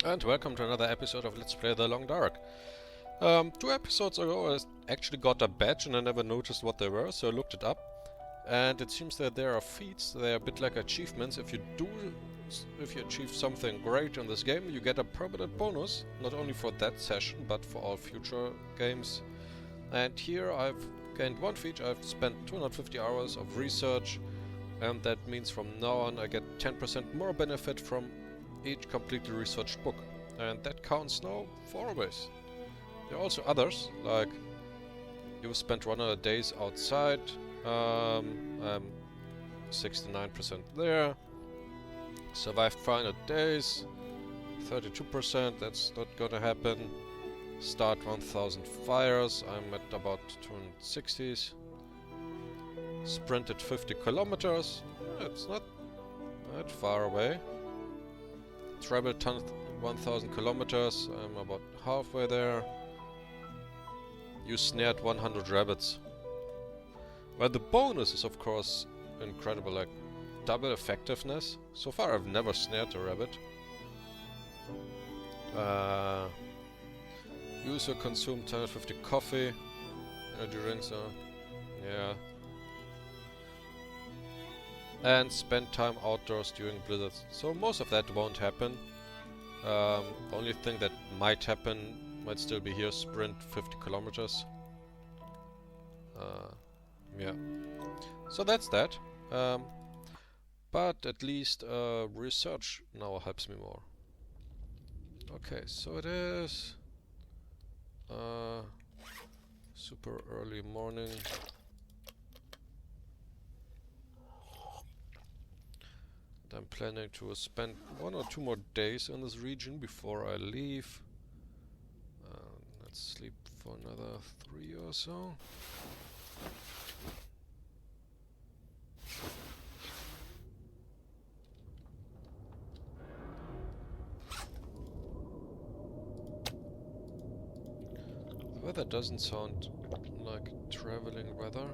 And welcome to another episode of Let's Play The Long Dark. 2 episodes ago I actually got a badge and I never noticed what they were, so I looked it up. And it seems that there are feats, they are a bit like achievements. If you achieve something great in this game, you get a permanent bonus, not only for that session, but for all future games. And here I've gained one feat. I've spent 250 hours of research, and that means from now on I get 10% more benefit from each completely researched book, and that counts now for always. There are also others, like you spent 100 days outside, I'm 69% there, survived 500 days, 32%, that's not gonna happen, start 1000 fires, I'm at about 260s, sprinted 50 kilometers, it's not that far away. Traveled 1000 kilometers, I'm about halfway there. You snared 100 rabbits. Well, the bonus is of course incredible, like double effectiveness. So far I've never snared a rabbit. Use or consume 250 coffee, energy drinks, yeah. And spend time outdoors during blizzards. So most of that won't happen. The only thing that might happen might still be here, sprint 50 kilometers. Yeah. So that's that. But at least research now helps me more. Okay, so it is super early morning. I'm planning to spend 1 or 2 more days in this region before I leave. Let's sleep for another 3 or so. The weather doesn't sound like traveling weather.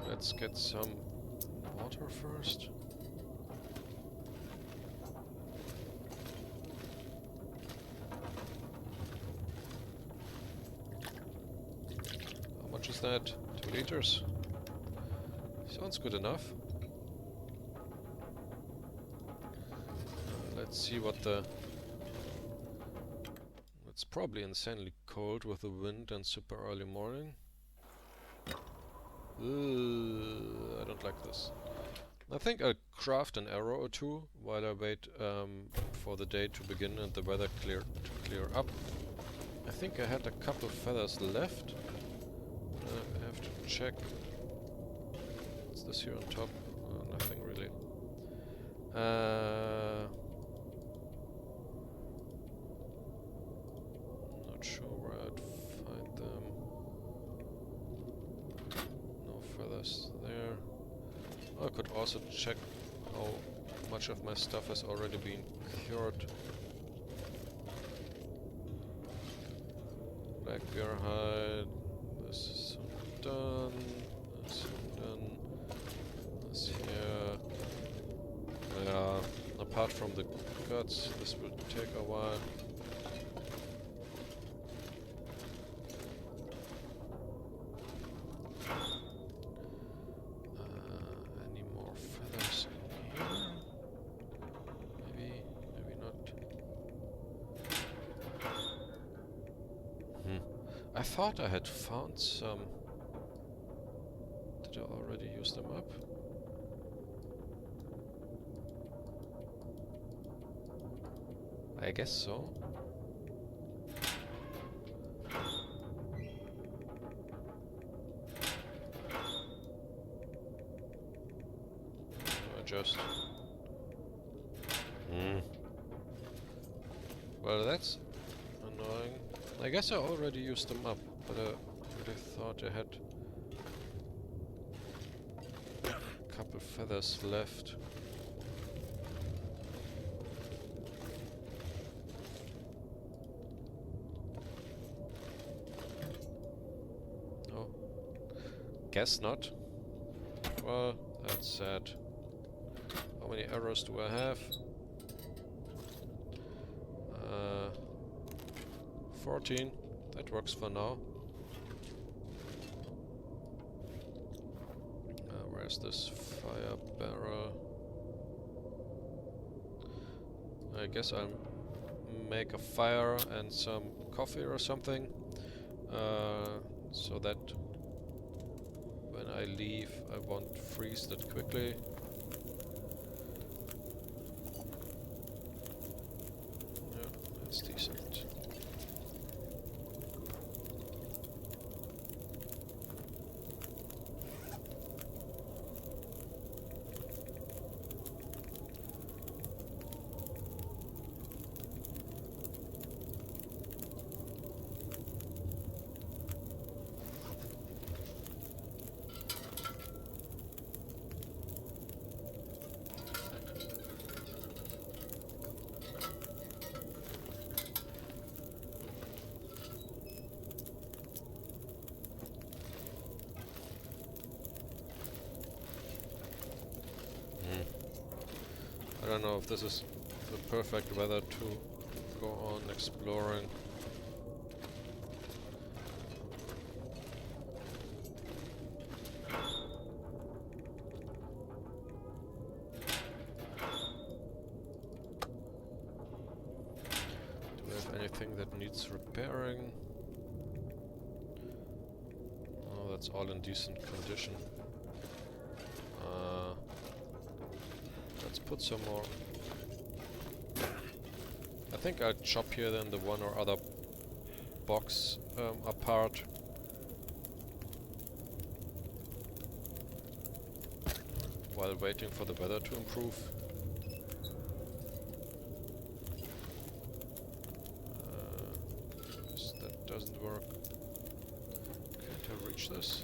Let's get some water first. How much is that? 2 liters? Sounds good enough. Let's see what the... It's probably insanely cold with the wind and super early morning. I don't like this. I think I'll craft an arrow or two while I wait for the day to begin and the weather to clear up. I think I had a couple feathers left. I have to check. What's this here on top? Nothing really. Not sure where I'd find them. There. I could also check how much of my stuff has already been cured. Black bear hide. This is done. This done. This here. Yeah. Apart from the guts, this will take a while. I thought I had found some. Did I already use them up? I guess so. I just... Well, that's annoying. I guess I already used them up, but I really thought I had a couple feathers left. guess not. Well, that's sad. How many arrows do I have? 14. That works for now. Where's this fire barrel? I guess I'll make a fire and some coffee or something. So that when I leave I won't freeze that quickly. Yeah, that's decent. I don't know if this is the perfect weather to go on exploring. Do we have anything that needs repairing? Oh, that's all in decent condition. Let's put some more. I think I'll chop here then the one or other box apart. While waiting for the weather to improve. Guess that doesn't work. Can't I reach this?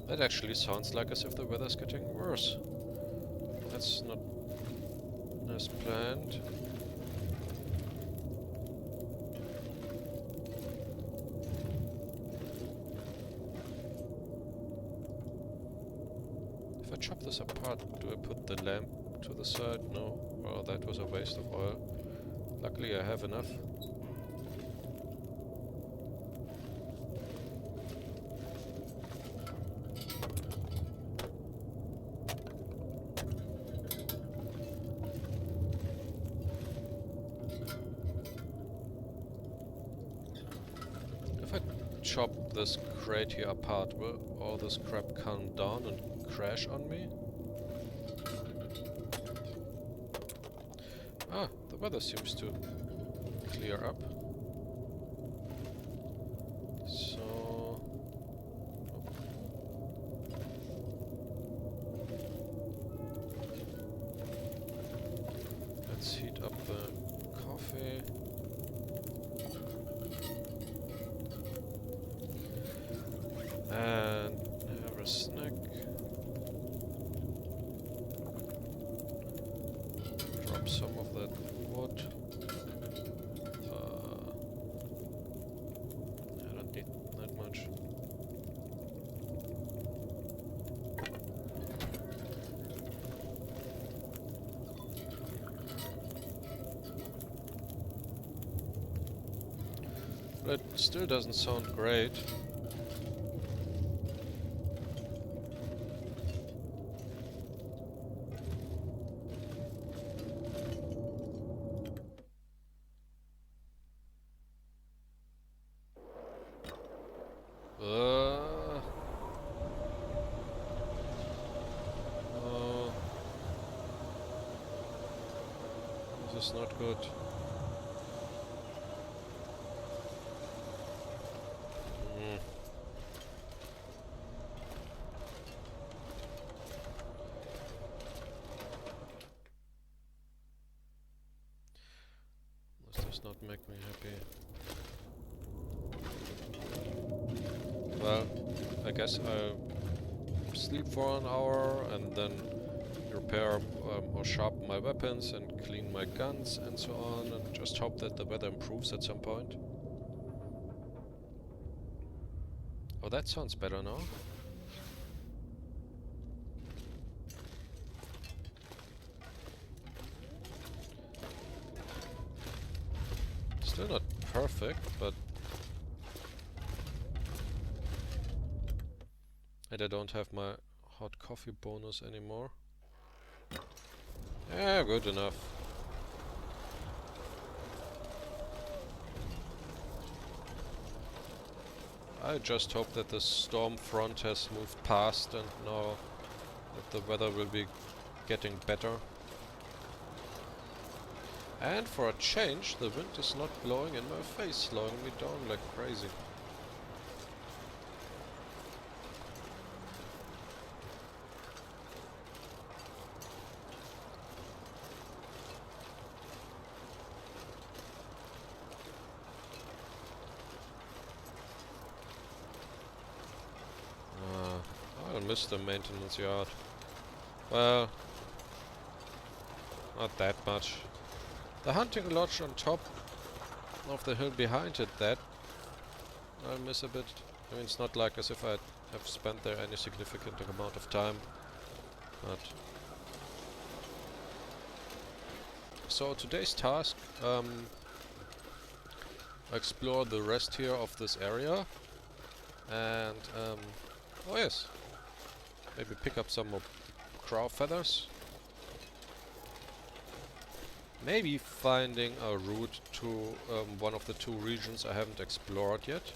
That actually sounds like as if the weather's getting worse. That's not as planned. If I chop this apart, do I put the lamp to the side? No. Well, that was a waste of oil. Luckily I have enough. Chop this crate here apart, will all this crap come down and crash on me? Ah, the weather seems to clear up. So... let's heat up the coffee. And have a snack. Drop some of that wood. I don't need that much. But it still doesn't sound great. This is not good. Unless does not make me happy. Well, I guess I'll sleep for an hour and then repair or sharpen my weapons and clean my guns and so on, and just hope that the weather improves at some point. Oh, that sounds better now. Still not perfect, but... And I don't have my hot coffee bonus anymore. Yeah, good enough. I just hope that the storm front has moved past and now that the weather will be getting better. And for a change, the wind is not blowing in my face, slowing me down like crazy. I missed the maintenance yard. Well, not that much. The hunting lodge on top of the hill behind it, that I'll miss a bit. I mean, it's not like as if I have spent there any significant amount of time, but... So today's task, explore the rest here of this area, and oh yes, maybe pick up some more crow feathers. Maybe finding a route to one of the two regions I haven't explored yet.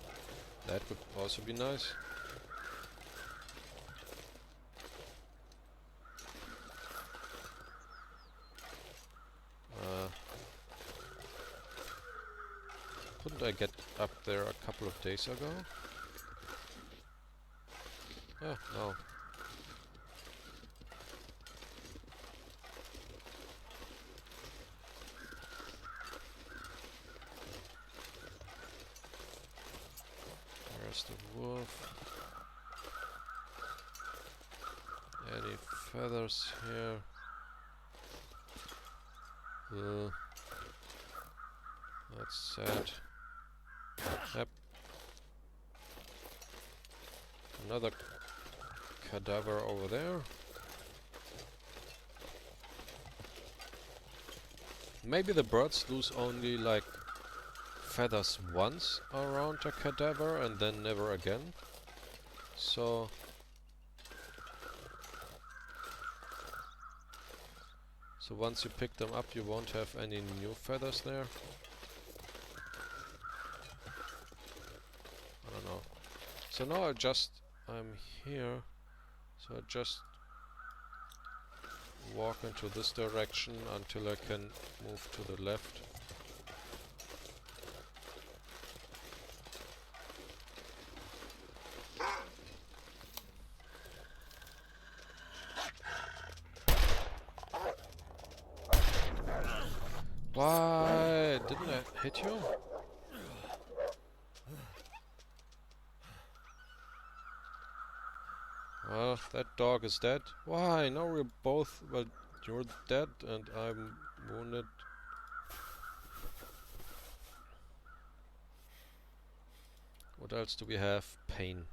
That would also be nice. Couldn't I get up there a couple of days ago? Oh, no. There's the wolf. Any feathers here? That's sad. Yep. Another cadaver over there. Maybe the birds lose only like feathers once around a cadaver and then never again. So once you pick them up, you won't have any new feathers there. I don't know. So now I'm here, so I just walk into this direction until I can move to the left. Why didn't I hit you? Well, that dog is dead. Why? Now we're both... Well, you're dead and I'm wounded. What else do we have? Pain.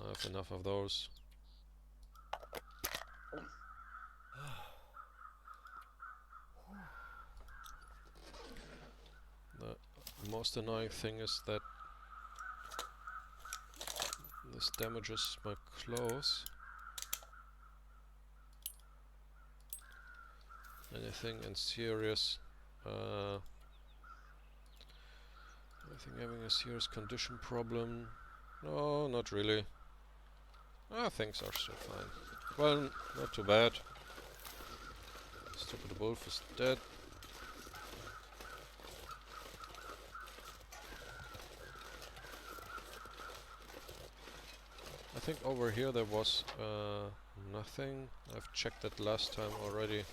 I have enough of those. The most annoying thing is that this damages my clothes. Anything in serious... I think having a serious condition problem. No, not really. Things are still fine. Well, not too bad. Stupid wolf is dead. I think over here there was nothing. I've checked that last time already.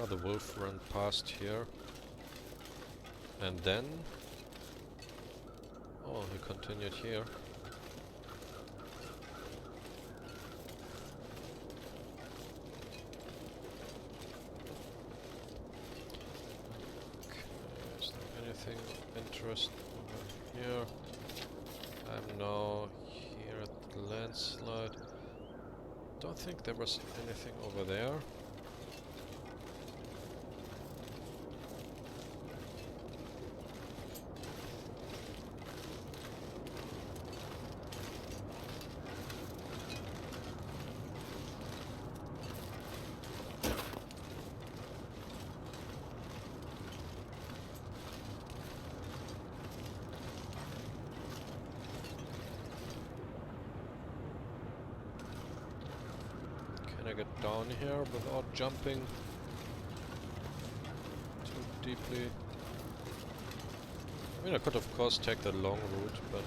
Oh, the wolf ran past here. And then... Oh, he continued here. Okay, is there anything of interest over here? I'm now here at the landslide. Don't think there was anything over there. Can I get down here without jumping too deeply? I mean, I could of course take the long route, but...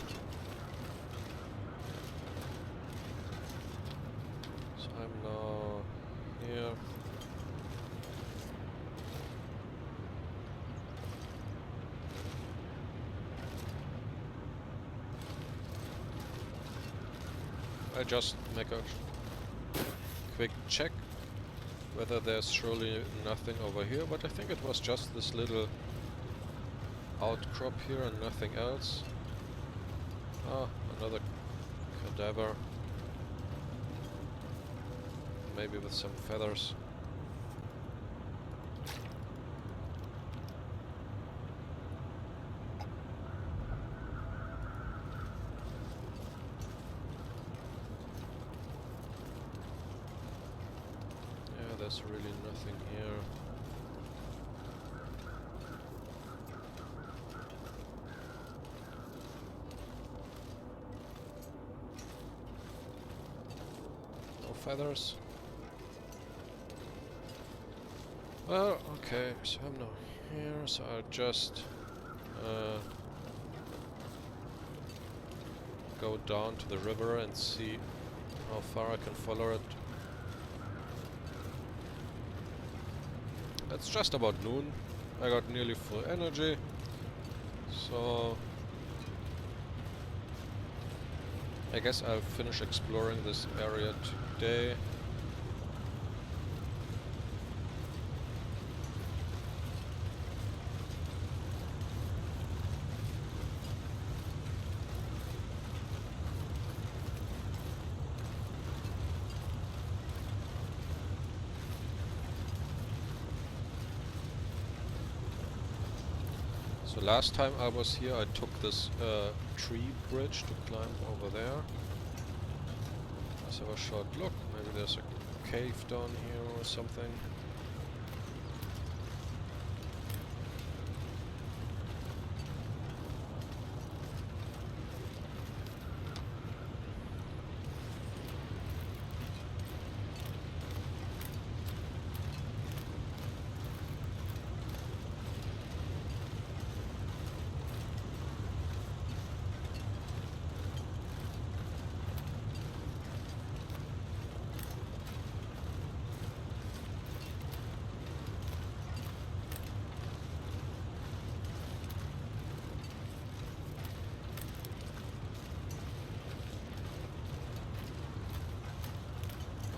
So I'm now here. I just make a quick check whether there's surely nothing over here, but I think it was just this little outcrop here and nothing else. Ah, another cadaver. Maybe with some feathers. There's really nothing here. No feathers. Well, okay, so I'm now here, so I'll just go down to the river and see how far I can follow it. It's just about noon. I got nearly full energy, so I guess I'll finish exploring this area today. So last time I was here, I took this tree bridge to climb over there. Let's have a short look. Maybe there's a cave down here or something.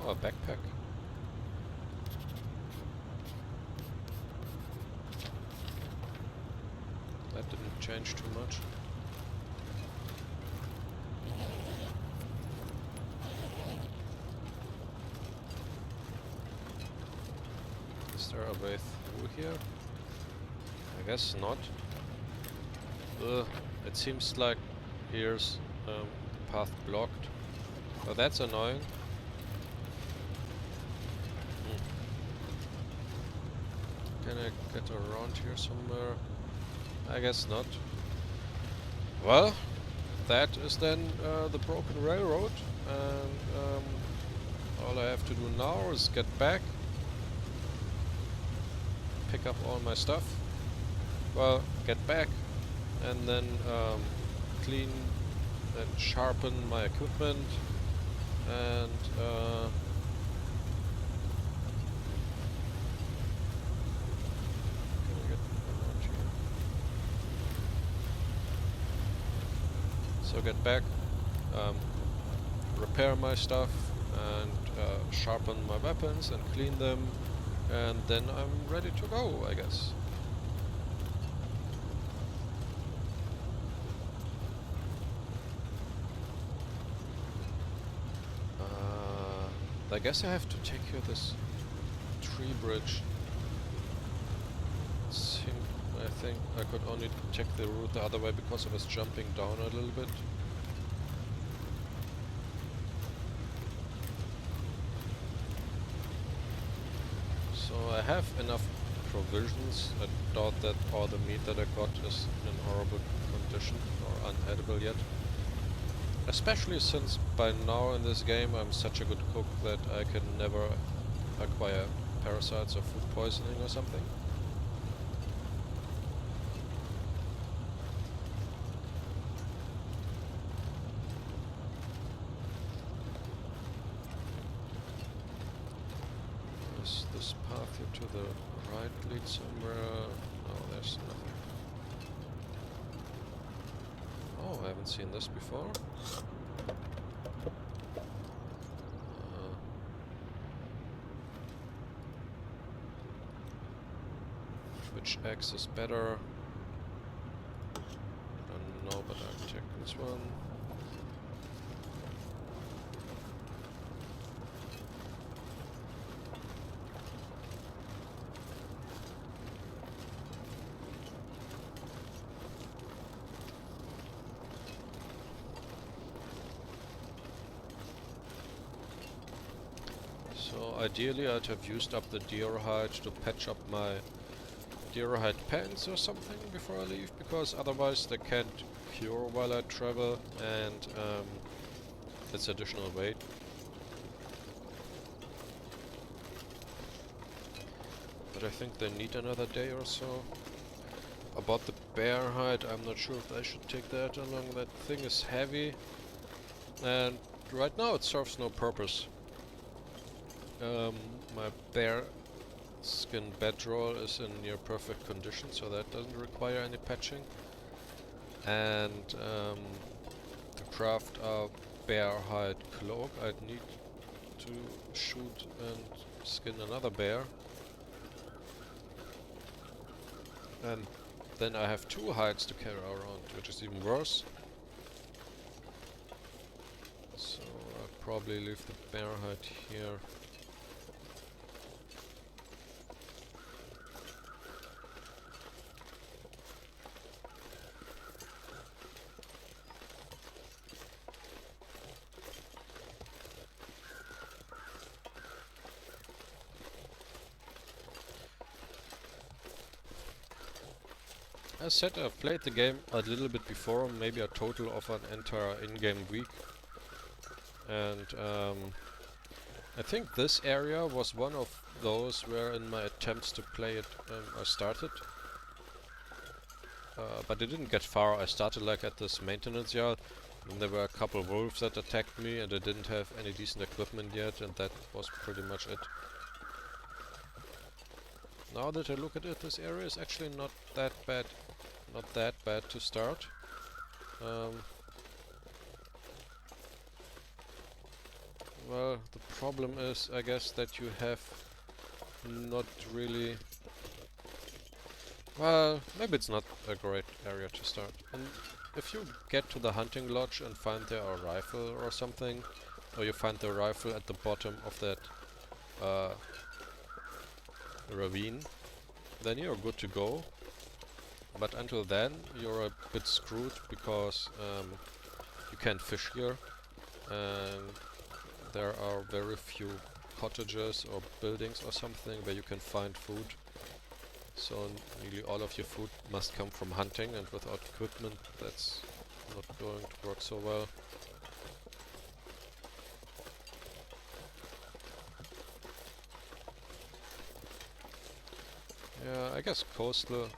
Oh, a backpack. That didn't change too much. Is there a way through here? I guess not. It seems like here's the path blocked. Oh, that's annoying. Can I get around here somewhere? I guess not. Well, that is then the broken railroad, and all I have to do now is get back, pick up all my stuff, well, get back, and then clean and sharpen my equipment, and So get back, um, repair my stuff, and sharpen my weapons and clean them, and then I'm ready to go, I guess. I guess I have to take here this tree bridge. I think I could only check the route the other way because I was jumping down a little bit. So I have enough provisions. I doubt that all the meat that I got is in horrible condition or unedible yet. Especially since by now in this game I'm such a good cook that I can never acquire parasites or food poisoning or something. Does this path here to the right lead somewhere? No, there's nothing. Oh, I haven't seen this before. Which axe is better? I don't know, but I'll check this one. So ideally I'd have used up the deer hide to patch up my deer hide pants or something before I leave, because otherwise they can't cure while I travel, and it's additional weight. But I think they need another day or so. About the bear hide, I'm not sure if I should take that along. That thing is heavy, and right now it serves no purpose. My bear skin bedroll is in near perfect condition, so that doesn't require any patching. And to craft a bear hide cloak, I'd need to shoot and skin another bear. And then I have 2 hides to carry around, which is even worse. So I'll probably leave the bear hide here. As said, I've played the game a little bit before, maybe a total of an entire in-game week. And I think this area was one of those where in my attempts to play it I started. But I didn't get far. I started like at this maintenance yard, and there were a couple of wolves that attacked me, and I didn't have any decent equipment yet, and that was pretty much it. Now that I look at it, this area is actually not that bad. Not that bad to start. Well, the problem is, I guess, that you have not really... Well, maybe it's not a great area to start. And if you get to the hunting lodge and find there a rifle or something, or you find the rifle at the bottom of that ravine, then you're good to go. But until then, you're a bit screwed, because you can't fish here, and there are very few cottages or buildings or something where you can find food. So nearly all of your food must come from hunting, and without equipment that's not going to work so well. Yeah, I guess coastal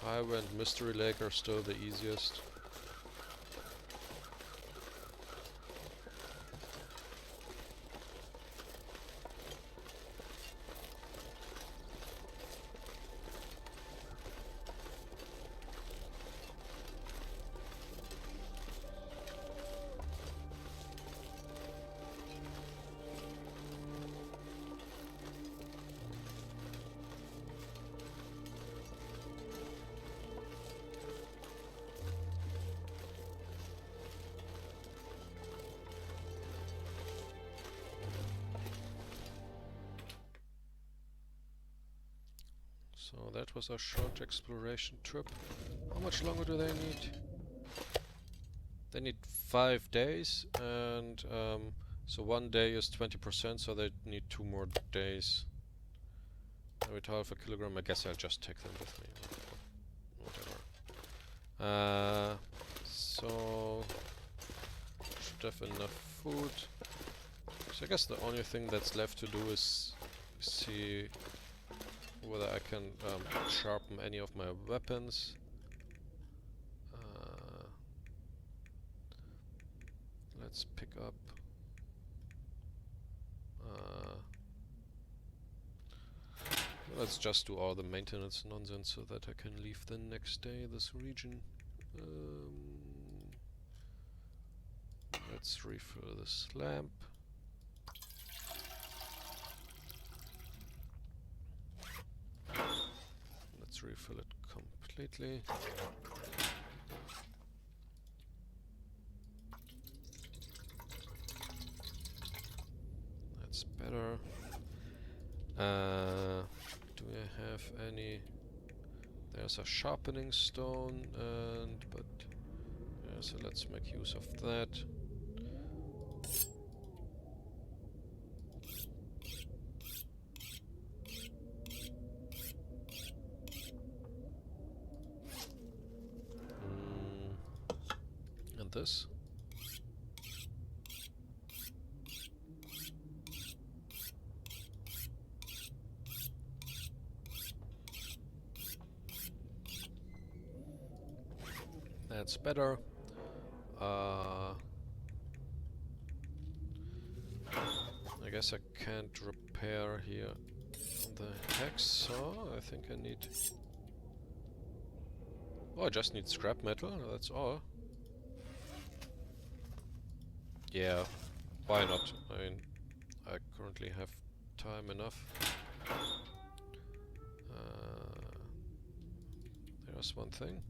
highway and mystery lake are still the easiest. So that was a short exploration trip. How much longer do they need? They need 5 days, and so 1 day is 20%, so they need 2 more days. With half a kilogram, I guess I'll just take them with me. Whatever. So should have enough food. So I guess the only thing that's left to do is see whether I can sharpen any of my weapons. Let's pick up. Let's just do all the maintenance nonsense so that I can leave the next day this region. Let's refill this lamp. Let's refill it completely. That's better. Do I have any? There's a sharpening stone, but yeah, so let's make use of that. And this. That's better. I guess I can't repair here the hacksaw. I think I need... Oh, I just need scrap metal, that's all. Yeah, why not? I mean, I currently have time enough. There's one thing.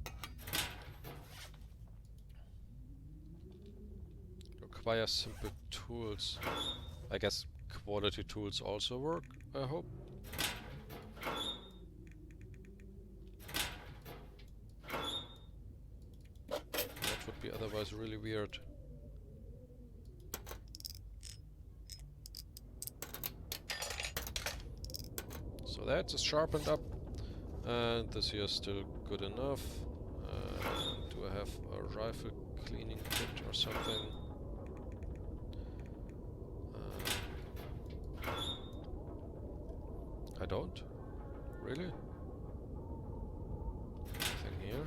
Require simple tools. I guess quality tools also work, I hope. That would be otherwise really weird. So that's sharpened up, and this here is still good enough. Do I have a rifle cleaning kit or something? I don't? Really? Nothing here?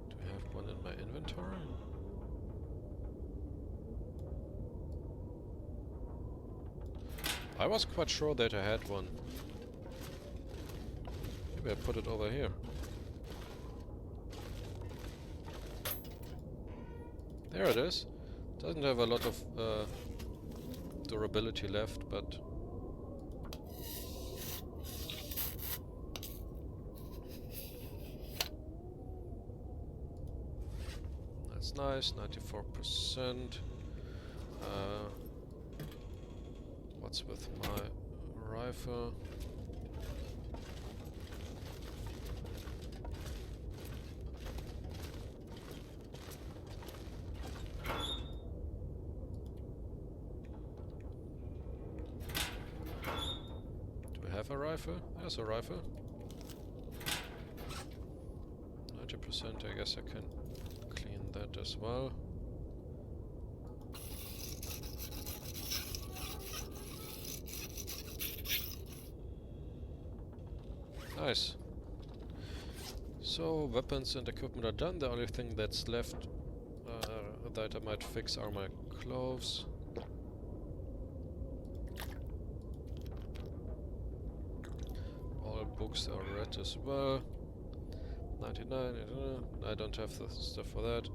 Do I have one in my inventory? I was quite sure that I had one. Maybe I put it over here. There it is. Doesn't have a lot of durability left, but that's nice. 94%. What's with my rifle? Have a rifle? There's a rifle. 90%, I guess I can clean that as well. Nice. So, weapons and equipment are done. The only thing that's left that I might fix are my clothes. Books are read as well. 99, I don't have the stuff for that.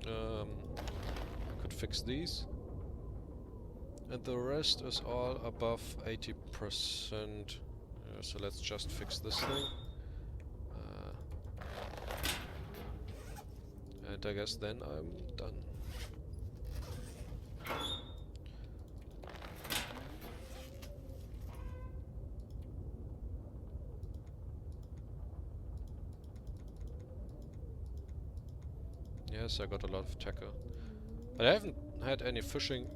I could fix these. And the rest is all above 80%. So let's just fix this thing. And I guess then I'm done. Yes, I got a lot of tackle. But I haven't had any fishing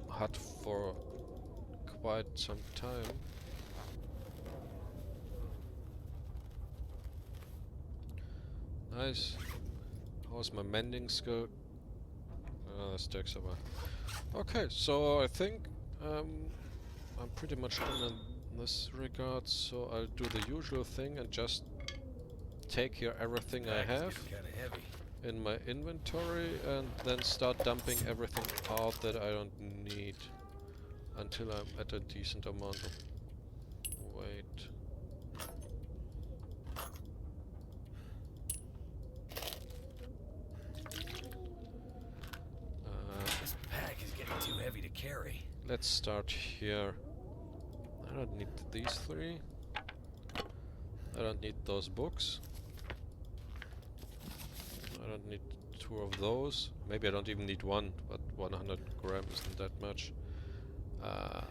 hut for quite some time. Nice. How's my mending skill? This takes a while. Okay, so I think I'm pretty much done in this regard, so I'll do the usual thing and just take here everything I have in my inventory and then start dumping everything out that I don't need until I'm at a decent amount of weight. This pack is getting too heavy to carry. Let's start here. I don't need these three. I don't need those books. I don't need two of those. Maybe I don't even need one, but 100 gram isn't that much. I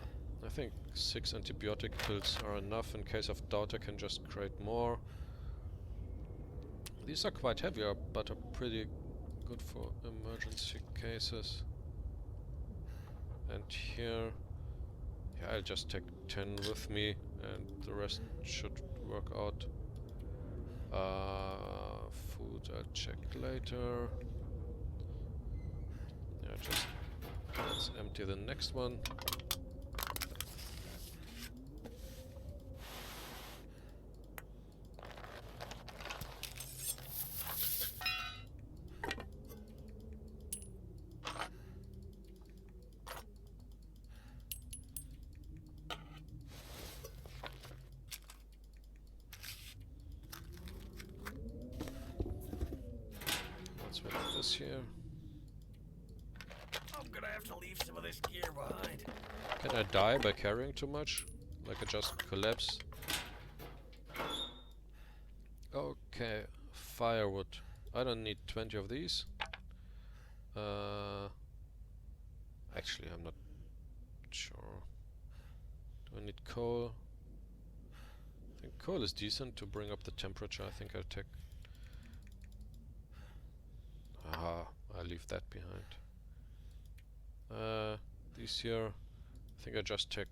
think 6 antibiotic pills are enough. In case of doubt, I can just create more. These are quite heavy, but are pretty good for emergency cases. And here, yeah, I'll just take 10 with me, and the rest should work out. Food I'll check later. Yeah, just let's empty the next one. This here. I'm gonna have to leave some of this gear behind. Can I die by carrying too much? Like I just collapse? Okay, firewood. I don't need 20 of these. Actually, I'm not sure. Do I need coal? I think coal is decent to bring up the temperature. I think I'll take... Aha, I'll leave that behind. These here, I think I just take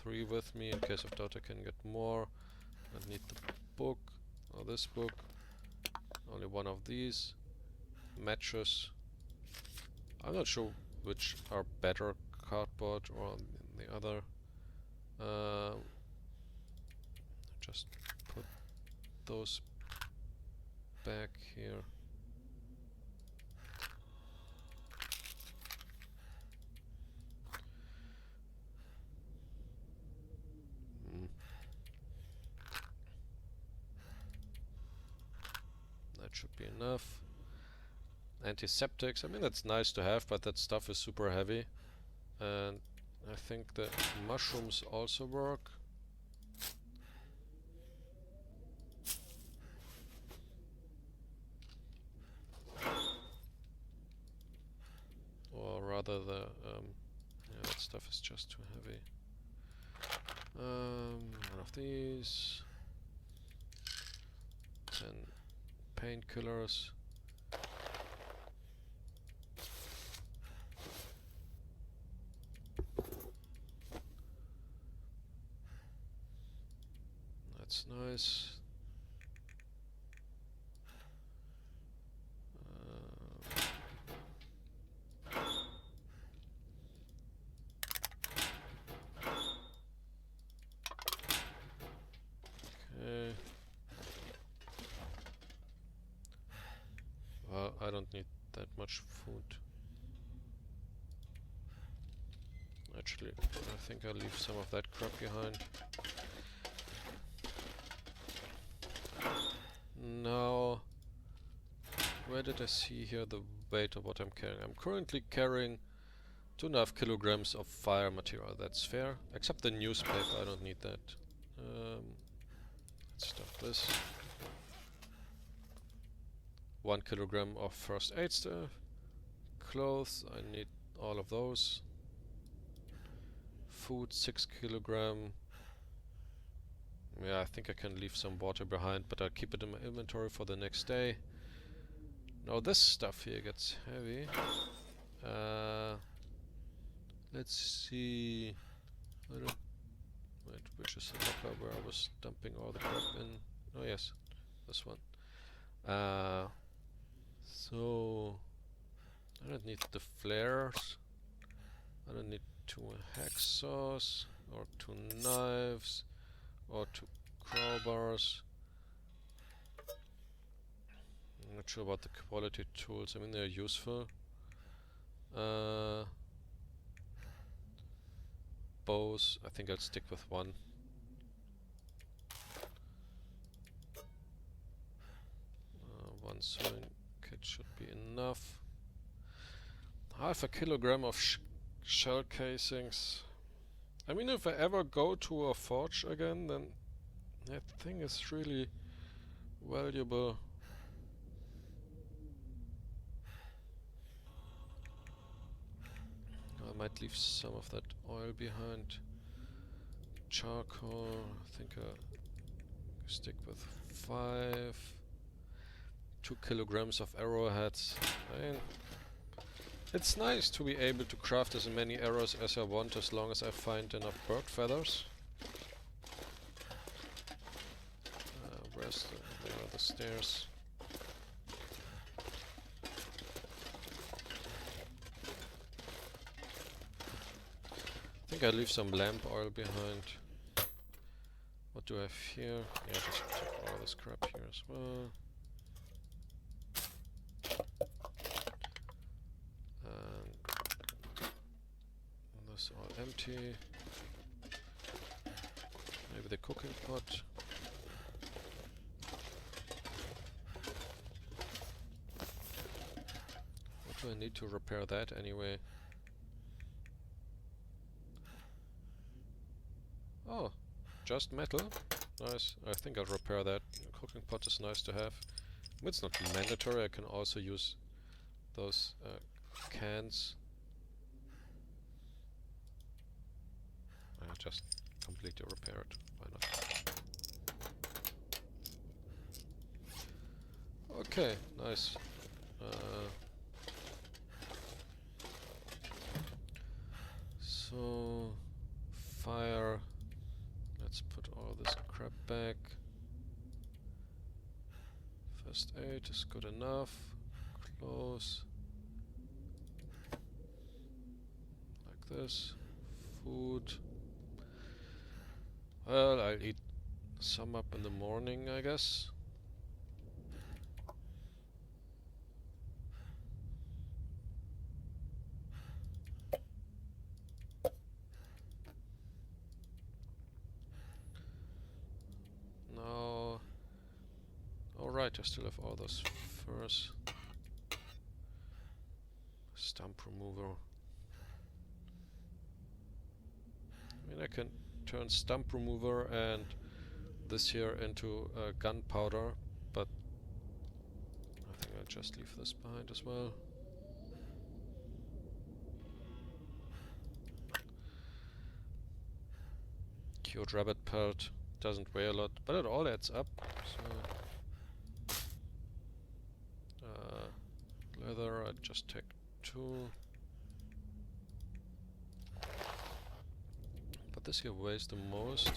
3 with me. In case of doubt I can get more. I need the book, or this book. Only one of these. Matches. I'm not sure which are better, cardboard or the other. Just put those back here. That should be enough. Antiseptics, I mean that's nice to have, but that stuff is super heavy. And I think the mushrooms also work. Or rather the, yeah, that stuff is just too heavy. One of these. 10 painkillers. That's nice. Okay. Well, I don't need that much food. Actually, I think I'll leave some of that crap behind. Now, where did I see here the weight of what I'm carrying? I'm currently carrying 2.5 kilograms of fire material. That's fair. Except the newspaper, I don't need that. Let's stuff this. 1 kilogram of first aid stuff. Clothes, I need all of those. Food, 6 kilogram. Yeah, I think I can leave some water behind, but I'll keep it in my inventory for the next day. Now this stuff here gets heavy. Let's see. I don't. Wait, which is the locker where I was dumping all the crap in? Oh yes, this one. So I don't need the flares. I don't need 2 hacksaws or 2 knives or 2 crowbars. I'm not sure about the quality tools. I mean, they're useful. Bows. I think I'll stick with 1. One sewing kit should be enough. Half a kilogram of shell casings. I mean, if I ever go to a forge again, then that thing is really valuable. I might leave some of that oil behind. Charcoal, I think I'll stick with 5. 2 kilograms of arrowheads. I mean, it's nice to be able to craft as many arrows as I want, as long as I find enough bird feathers. There are the stairs. I think I'll leave some lamp oil behind. What do I have here? Yeah, just take all this crap here as well. And this all empty. Maybe the cooking pot. What do I need to repair that anyway? Oh, just metal. Nice. I think I'll repair that. The cooking pot is nice to have. It's not mandatory. I can also use those cans. I'll just completely repair it. Why not? Okay, nice. So fire. Let's put all this crap back. First aid is good enough. Close. Like this. Food. Well, I'll eat some up in the morning, I guess. Now, alright, I still have all those furs. Stump remover. I mean, I can turn stump remover and this here into gunpowder, but I think I'll just leave this behind as well. Cured rabbit pelt doesn't weigh a lot, but it all adds up. So leather, I just take 2. But this here weighs the most.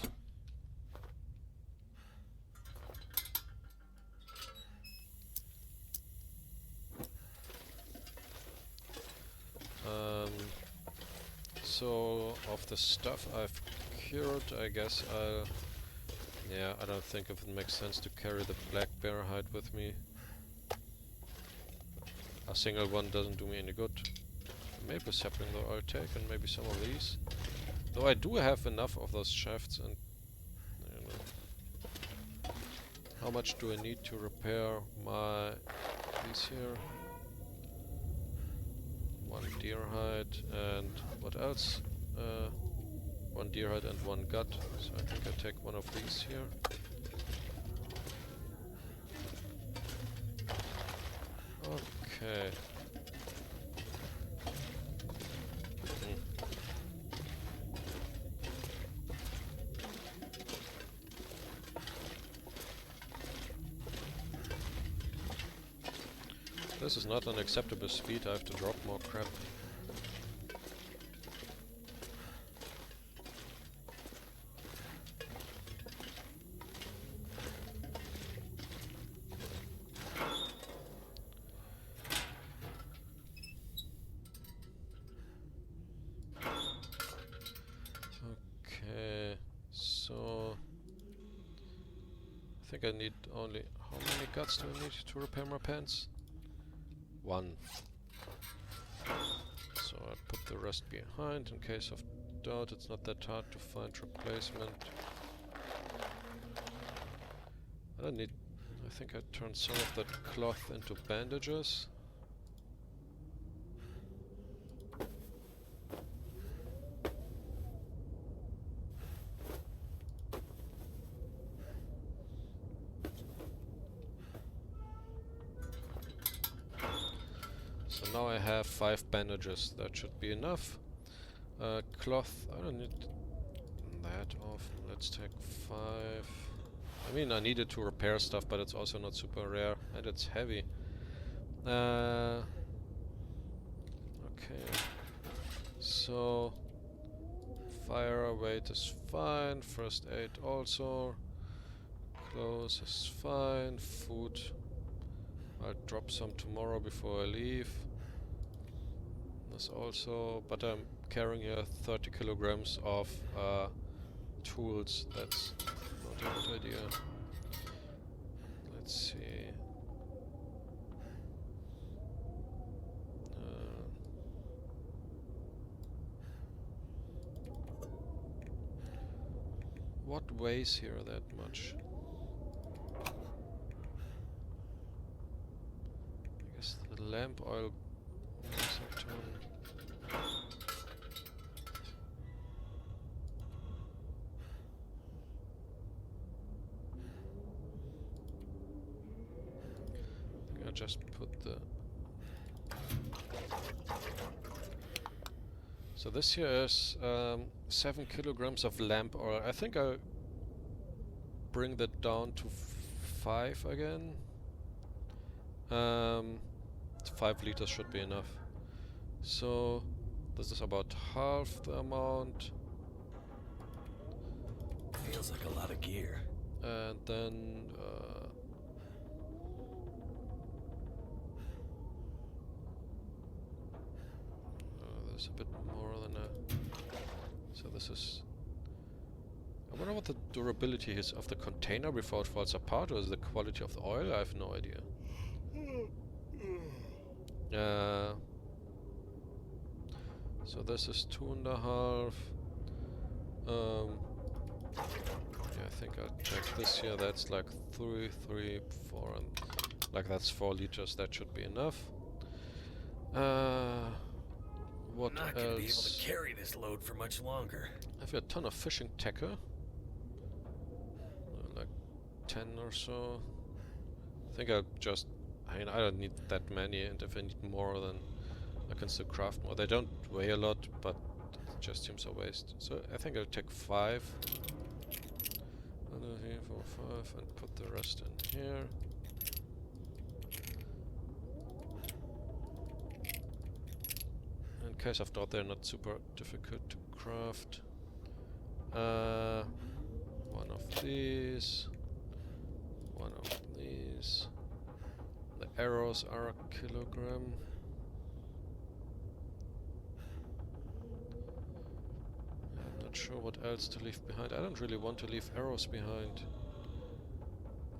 So of the stuff I've cured, I guess yeah, I don't think if it makes sense to carry the black bear hide with me. A single one doesn't do me any good. Maple sapling though I'll take, and maybe some of these. Though I do have enough of those shafts, and you know, how much do I need to repair my these here? 1 deer hide and what else? 1 deer hide and 1 gut. So I think I take one of these here. Okay. this is not an acceptable speed, I have to drop more crap. Okay, so I think I need only... How many guts do I need to repair my pants? 1. So I put the rest behind in case of doubt. It's not that hard to find replacement. I don't need... I think I turned some of that cloth into bandages. So now I have 5 bandages, that should be enough. Cloth, I don't need that often, let's take 5. I mean, I needed to repair stuff, but it's also not super rare, and it's heavy. Okay, so fire weight is fine, first aid also, clothes is fine, food I'll drop some tomorrow before I leave. This also, but I'm carrying here 30 kilograms of tools. That's not a good idea. Let's see. What weighs here that much? I guess the lamp oil weighs a ton. I just put the... So this here is 7 kilograms of lamp oil. I think I'll bring that down to 5 again. 5 liters should be enough. So this is about half the amount. Feels like a lot of gear. And then there's a bit more than a... So this is... I wonder what the durability is of the container before it falls apart, or is the quality of the oil? I have no idea. So this is 2.5. Yeah, I think I'll check this here. That's like 3, 4, and like that's 4 liters. That should be enough. What I'm not gonna be able to carry this load for much longer. I have a ton of fishing tackle. Like 10 or so. I think I'll just... I mean, I don't need that many, and if I need more, then I can still craft more. They don't weigh a lot, but it just seems a waste. So I think I'll take 5. 1, 2, 3, 4, 5, and put the rest in here. In case of doubt, they're not super difficult to craft. 1 of these. 1 of these. The arrows are 1 kilogram. I'm not sure what else to leave behind. I don't really want to leave arrows behind.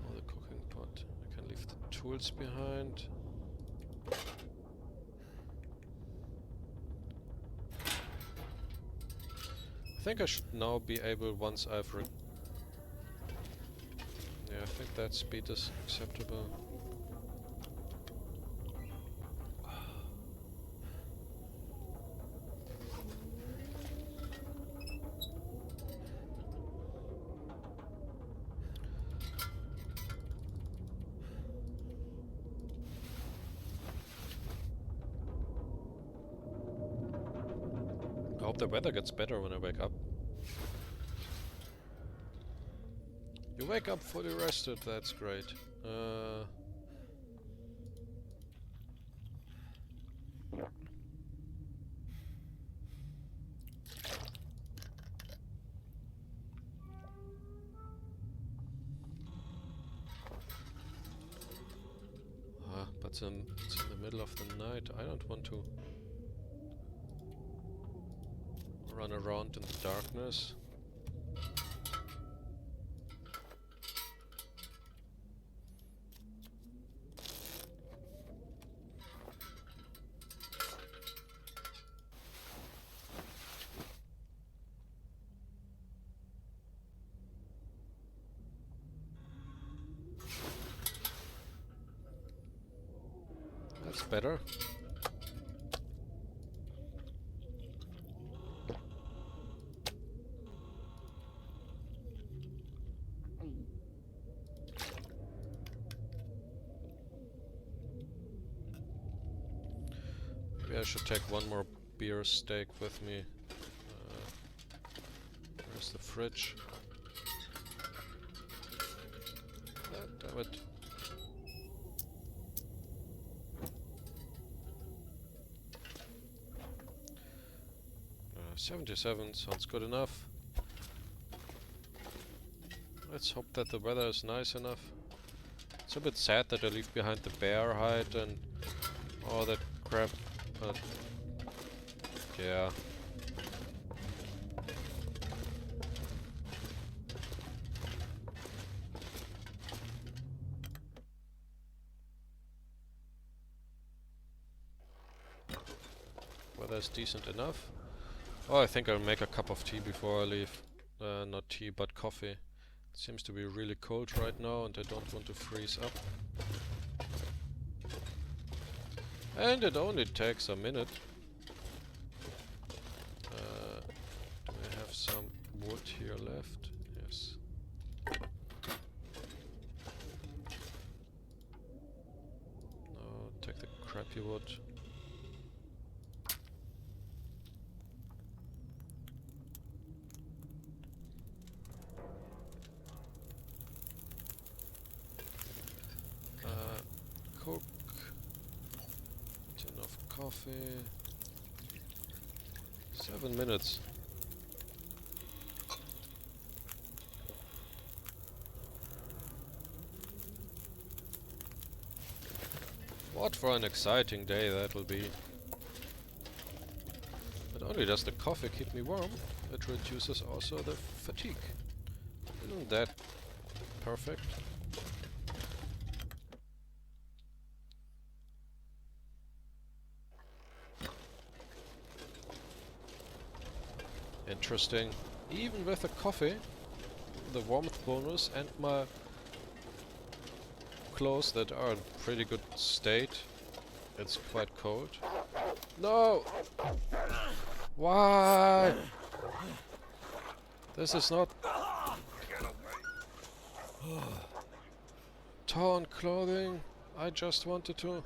Or the cooking pot. I can leave the tools behind. I think I should now be able, once I've yeah, I think that speed is acceptable. I hope the weather gets better when I wake up. You wake up fully rested, that's great. It's in the middle of the night. I don't want to run around in the darkness. That's better. Maybe I should take one more beer steak with me. Where's the fridge? Ah, damn it. 77 sounds good enough. Let's hope that the weather is nice enough. It's a bit sad that I leave behind the bear hide and all that crap, but yeah. Weather's decent enough. Oh, I think I'll make a cup of tea before I leave. Not tea, but coffee. It seems to be really cold right now and I don't want to freeze up. And it only takes a minute. Do I have some wood here left? Yes. No, take the crappy wood. Cook. Tin of coffee. 7 minutes. What for an exciting day that will be. Not only does the coffee keep me warm, it reduces also the fatigue. Isn't that perfect? Interesting. Even with the coffee, the warmth bonus and my clothes that are in pretty good state, it's quite cold. No! Why? This is not... torn clothing. I just wanted to...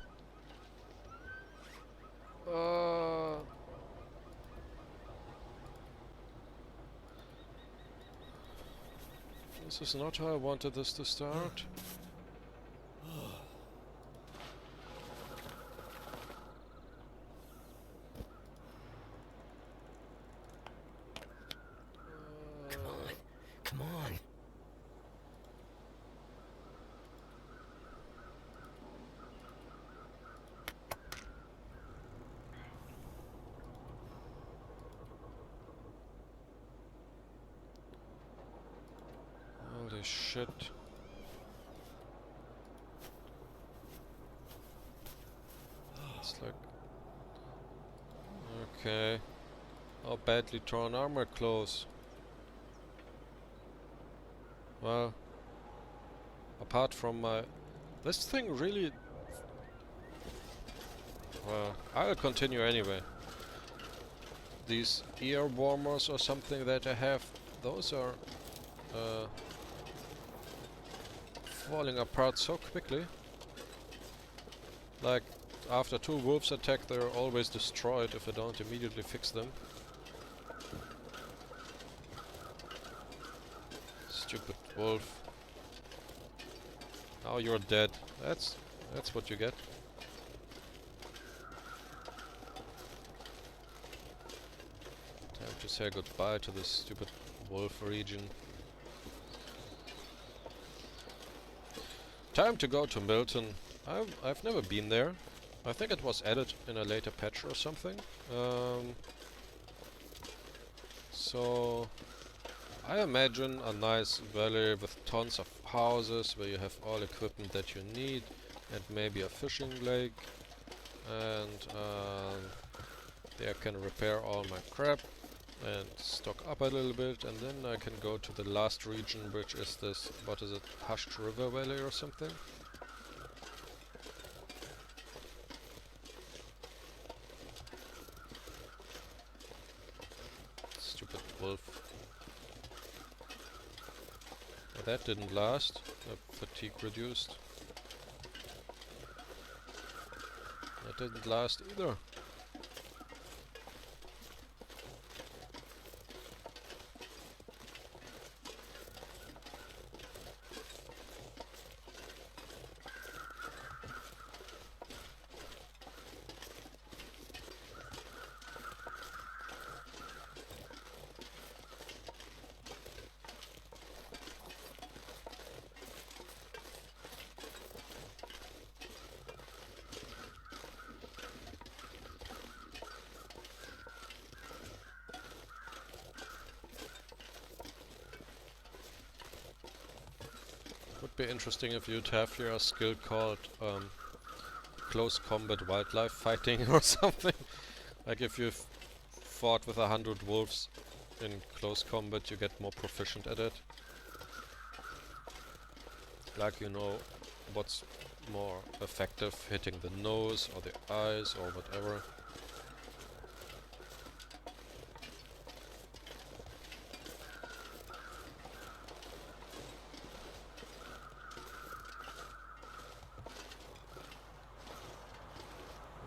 This is not how I wanted this to start. Come on. Holy shit. It's like... okay. How badly torn armor clothes. Well, apart from my... this thing really... well, I'll continue anyway. These ear warmers or something that I have, those are falling apart so quickly. Like, after 2 wolves attack, they're always destroyed if I don't immediately fix them. Stupid wolf. Now you're dead. That's what you get. Time to say goodbye to this stupid wolf region. Time to go to Milton. I've never been there. I think it was added in a later patch or something. So I imagine a nice valley with tons of houses where you have all equipment that you need, and maybe a fishing lake, and there I can repair all my crap and stock up a little bit, and then I can go to the last region, which is this, what is it, Hushed River Valley or something? Stupid wolf. Well, that didn't last. Fatigue reduced. That didn't last either. Would be interesting if you'd have here a skill called close combat wildlife fighting or something. Like if you've fought with 100 wolves in close combat, you get more proficient at it. Like, you know, what's more effective, hitting the nose or the eyes or whatever.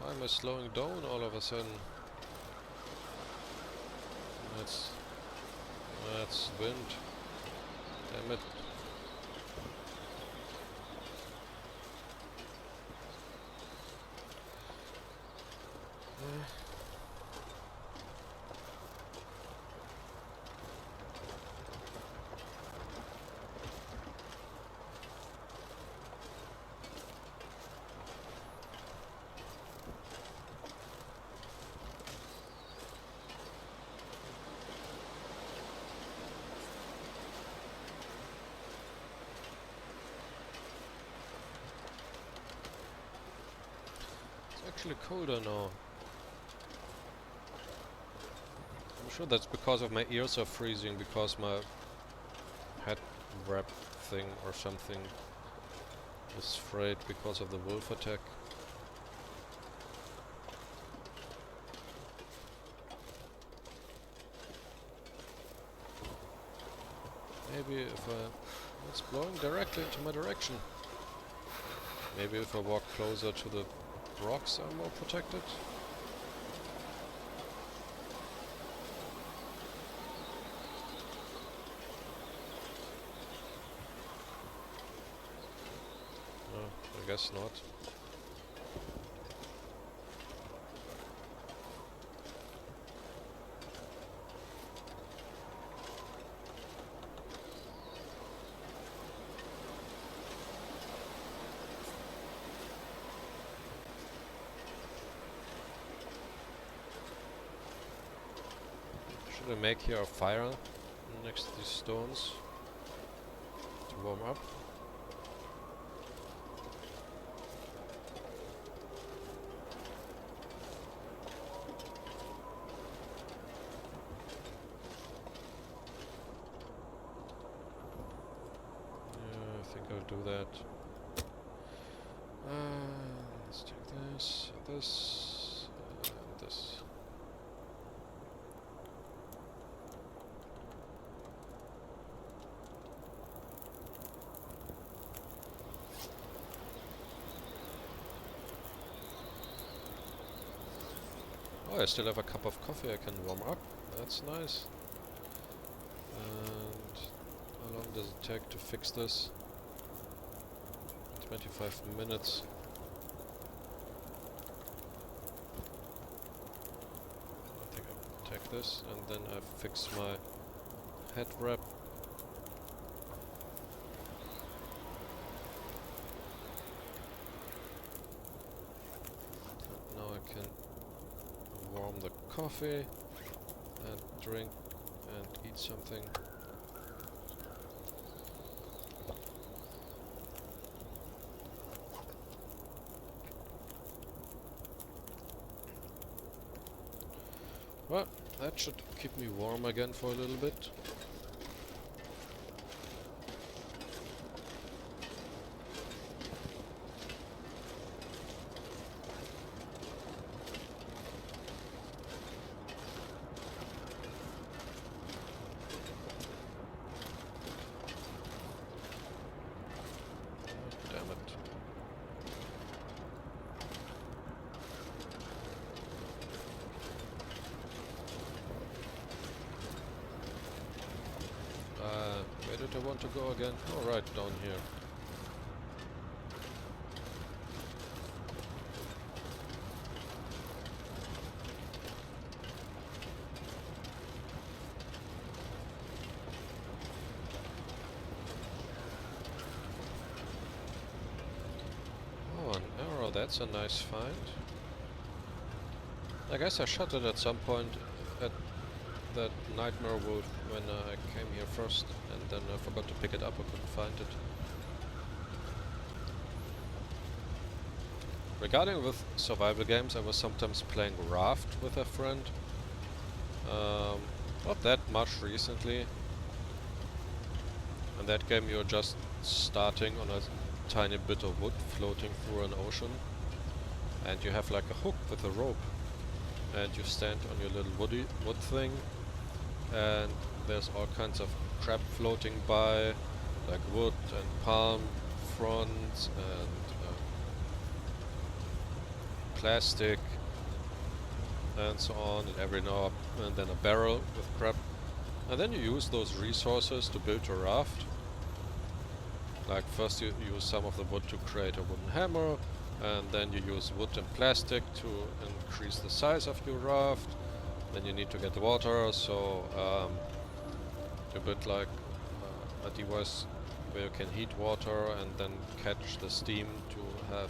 Why am I slowing down all of a sudden? That's wind. Damn it. Actually colder now. I'm sure that's because of my ears are freezing, because my head wrap thing or something is frayed because of the wolf attack. Maybe if it's blowing directly into my direction. Maybe if I walk closer to the rocks are more protected. No, I guess not. Should I make here a fire next to these stones to warm up? Yeah, I think I'll do that. Let's take this, this, and this. Oh, I still have a cup of coffee I can warm up. That's nice. And how long does it take to fix this? 25 minutes. I think I'll take this and then I fix my head wrap. coffee and drink and eat something. Well, that should keep me warm again for a little bit. Damn it. Where did I want to go again? Oh, right, down here. Oh, an arrow, that's a nice find. I guess I shot it at some point at that nightmare wolf when I came here first, and then I forgot to pick it up. I couldn't find it. Regarding with survival games, I was sometimes playing Raft with a friend. Not that much recently. In that game you're just starting on a tiny bit of wood floating through an ocean, and you have like a hook with a rope, and you stand on your little wood thing, and there's all kinds of crap floating by, like wood and palm fronds and plastic and so on, and every now and then a barrel with crap. And then you use those resources to build your raft. Like first you use some of the wood to create a wooden hammer, and then you use wood and plastic to increase the size of your raft. Then you need to get water, so you build like a device where you can heat water and then catch the steam to have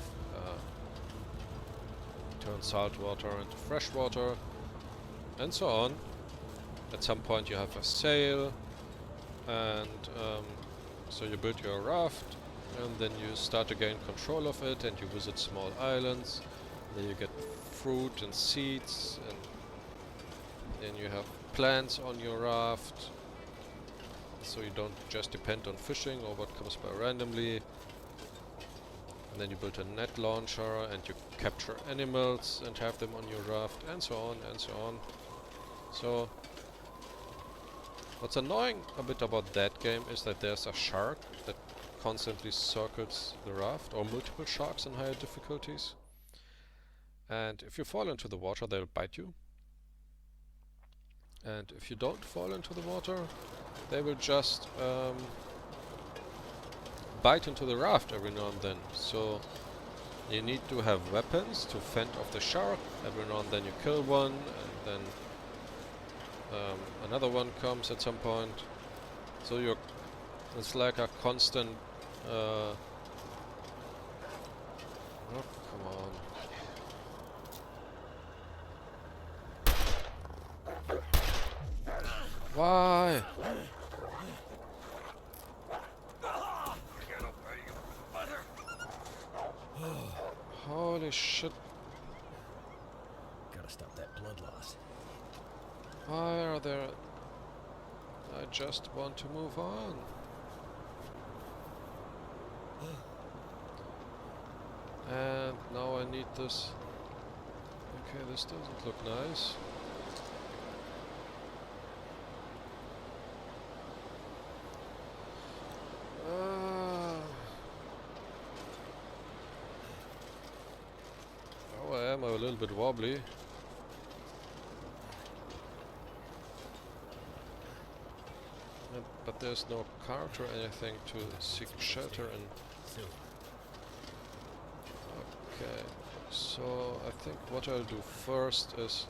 turn salt water into fresh water, and so on. At some point you have a sail, and so you build your raft, and then you start to gain control of it, and you visit small islands. Then you get fruit and seeds, and then you have plants on your raft, so you don't just depend on fishing or what comes by randomly. And then you build a net launcher, and you capture animals and have them on your raft, and so on and so on. So what's annoying a bit about that game is that there's a shark that constantly circles the raft, or multiple sharks in higher difficulties. And if you fall into the water, they'll bite you. And if you don't fall into the water, they will just bite into the raft every now and then. So you need to have weapons to fend off the shark. Every now and then you kill one, and then another one comes at some point. So it's like a constant oh, come on. Why? Holy shit. Gotta stop that blood loss. Why are there... I just want to move on. And now I need this. Okay, this doesn't look nice. Oh, I am a little bit wobbly. But there's no cart or anything to seek shelter in. Okay, so I think what I'll do first is...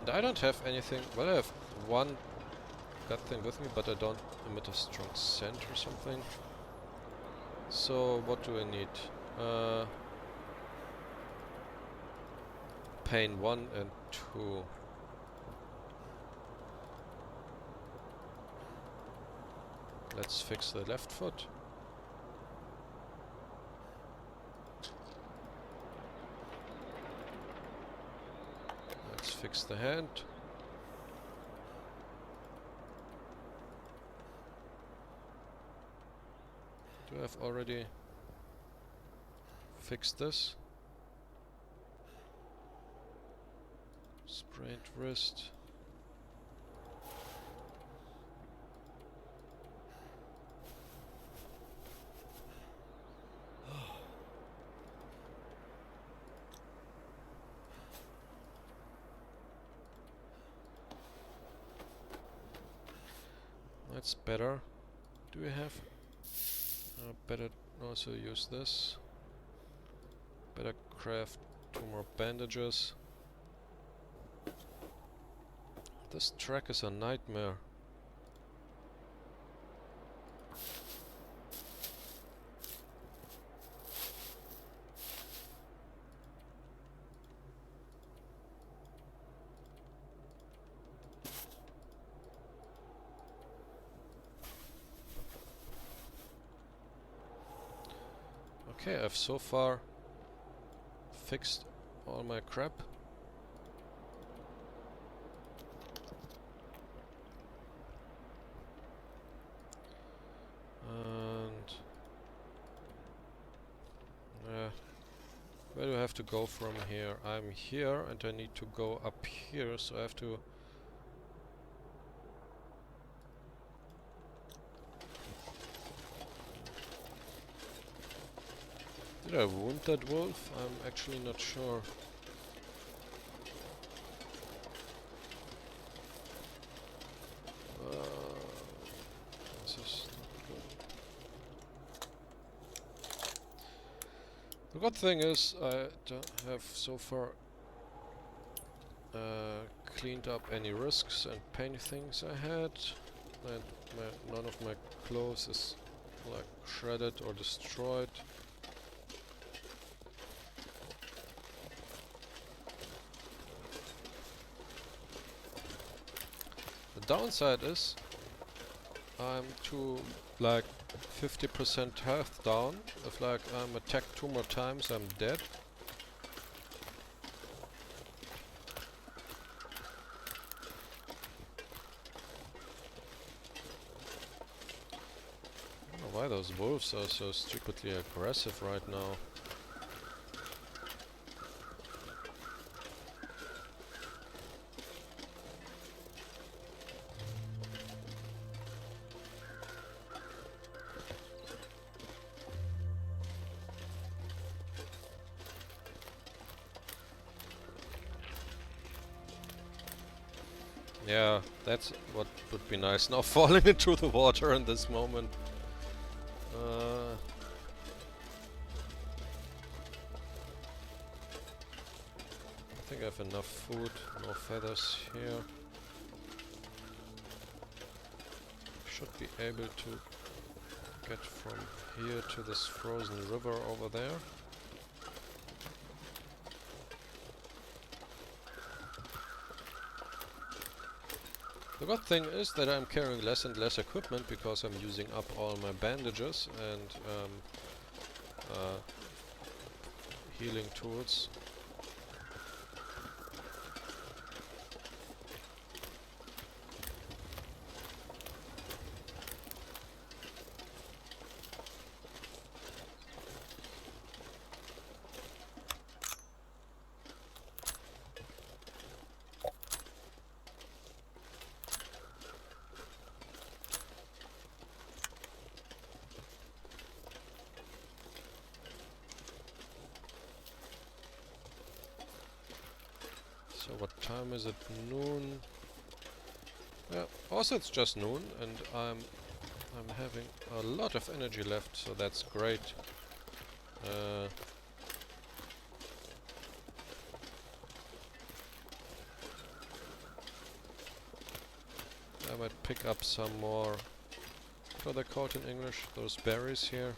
And I don't have anything... Well, I have one gut thing with me, but I don't emit a strong scent or something. So what do I need? Pain 1 and 2. Let's fix the left foot. Let's fix the hand. Do I have already fixed this? Sprained wrist. That's better. Do we have? Better also use this. Better craft 2 more bandages. This track is a nightmare. Okay, I've so far fixed all my crap. And where do I have to go from here? I'm here and I need to go up here, so I have to... Did I wound that wolf? I'm actually not sure. This is not good. The good thing is I don't have so far cleaned up any risks and pain things I had, and none of my clothes is like shredded or destroyed. The downside is I'm to like 50% health down. If like I'm attacked 2 more times, I'm dead. I don't know why those wolves are so stupidly aggressive right now. Yeah, that's what would be nice. Now falling into the water in this moment. I think I have enough food, no feathers here. Should be able to get from here to this frozen river over there. The good thing is that I'm carrying less and less equipment because I'm using up all my bandages and healing tools. So what time is it? Noon. Yeah, also it's just noon and I'm having a lot of energy left, so that's great. I might pick up some more, what are they called in English? Those berries here.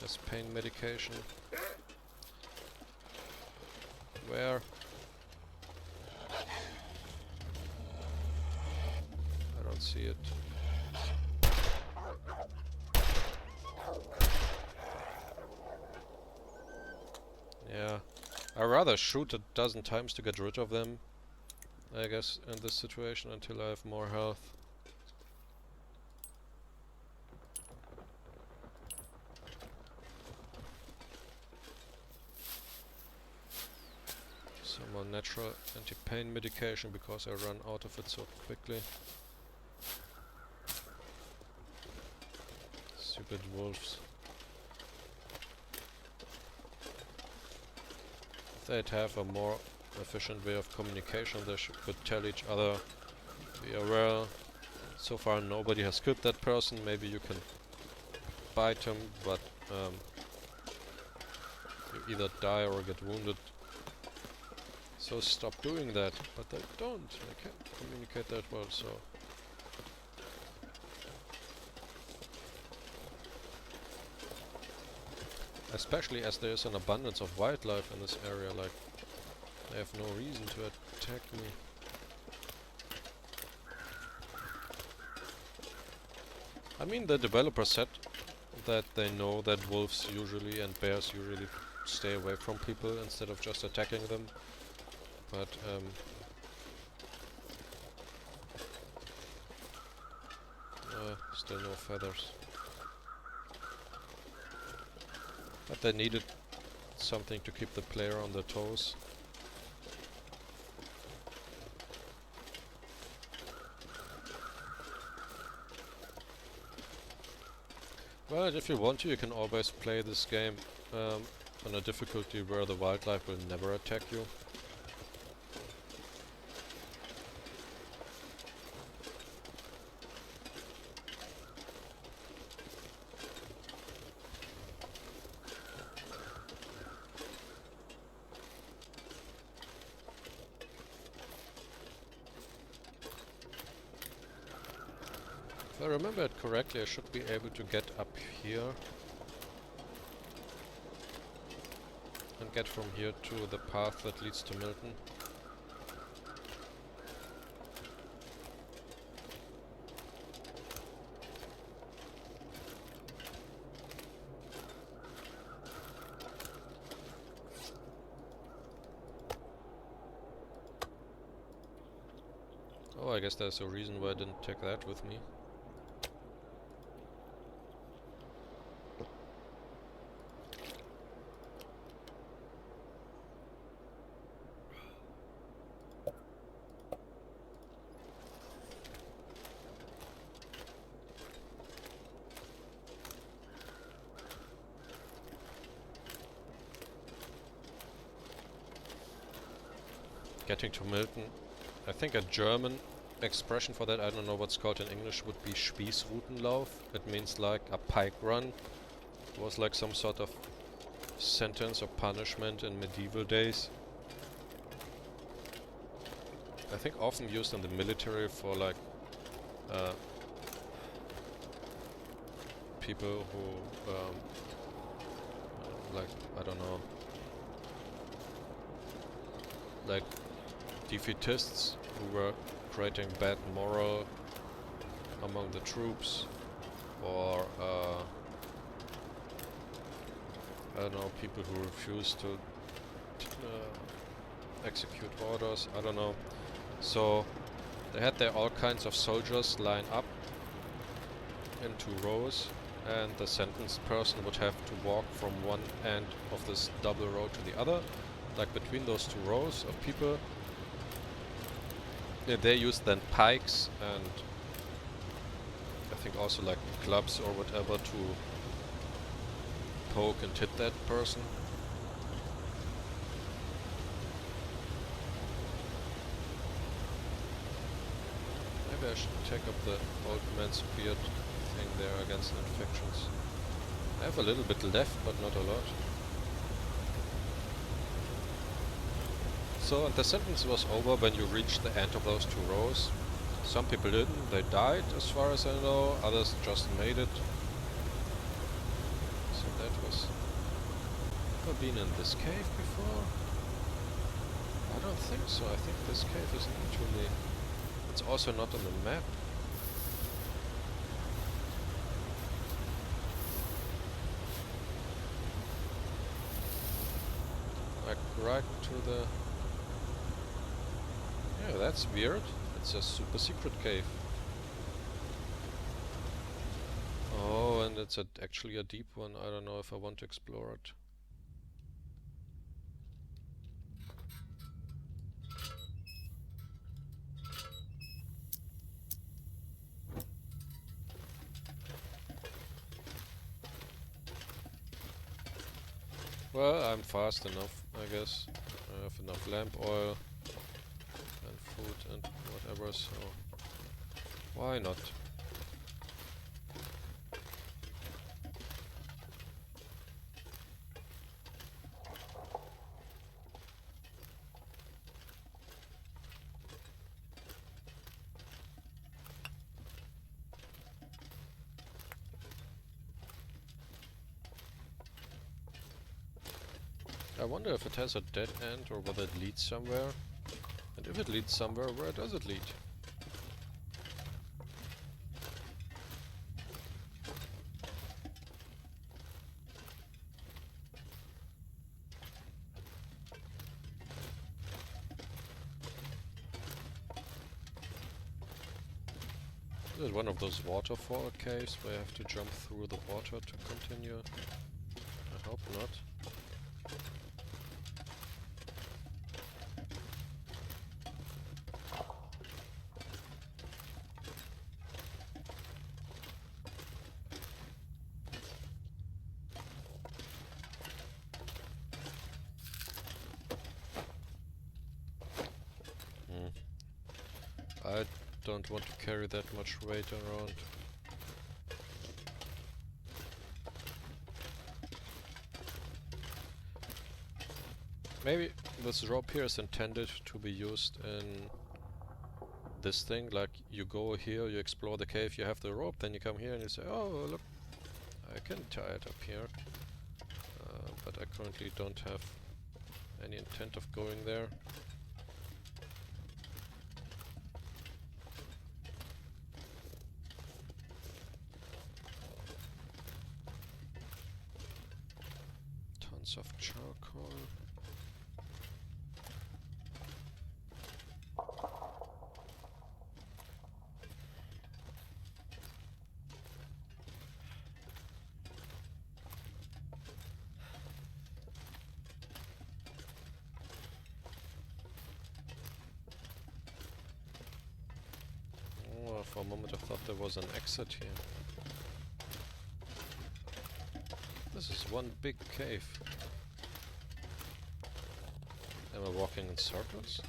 As pain medication. Where? I don't see it. rather shoot a dozen times to get rid of them, I guess, in this situation until I have more health. Some more natural anti-pain medication because I run out of it so quickly. Stupid wolves. If they'd have a more efficient way of communication, they could tell each other, be aware. So far nobody has killed that person. Maybe you can bite him, but you either die or get wounded. So stop doing that. But they don't. They can't communicate that well, so... Especially as there is an abundance of wildlife in this area, like, they have no reason to attack me. I mean, the developer said that they know that wolves usually and bears usually stay away from people instead of just attacking them. But, still no feathers. But they needed something to keep the player on their toes. Well, if you want to, you can always play this game on a difficulty where the wildlife will never attack you. If I remember it correctly, I should be able to get up here and get from here to the path that leads to Milton. Oh, I guess there's a reason why I didn't take that with me. Getting to Milton, I think a German expression for that, I don't know what's called in English, would be Spießrutenlauf. It means like a pike run. It was like some sort of sentence or punishment in medieval days. I think often used in the military for like people who like, I don't know, like defeatists who were creating bad morale among the troops, or I don't know, people who refuse to execute orders, I don't know. So they had there all kinds of soldiers line up in 2 rows, and the sentenced person would have to walk from one end of this double row to the other, like between those 2 rows of people. They used then pikes and I think also like clubs or whatever to poke and hit that person. Maybe I should take up the old man's beard thing there against infections. I have a little bit left, but not a lot. So, and the sentence was over when you reached the end of those 2 rows. Some people didn't, they died as far as I know, others just made it. So that was... Ever been in this cave before? I don't think so, I think this cave is new to me. It's also not on the map. Like right to through the... Yeah, that's weird. It's a super secret cave. Oh, and it's actually a deep one. I don't know if I want to explore it. Well, I'm fast enough, I guess. I have enough lamp oil and food and whatever, so why not? I wonder if it has a dead end or whether it leads somewhere. And if it leads somewhere, where does it lead? Is it one of those waterfall caves where you have to jump through the water to continue? I hope not. I don't want to carry that much weight around. Maybe this rope here is intended to be used in this thing, like you go here, you explore the cave, you have the rope, then you come here and you say, oh look, I can tie it up here. But I currently don't have any intent of going there. Tons of charcoal. Oh, for a moment I thought there was an exit here. This is one big cave. Am I walking in circles?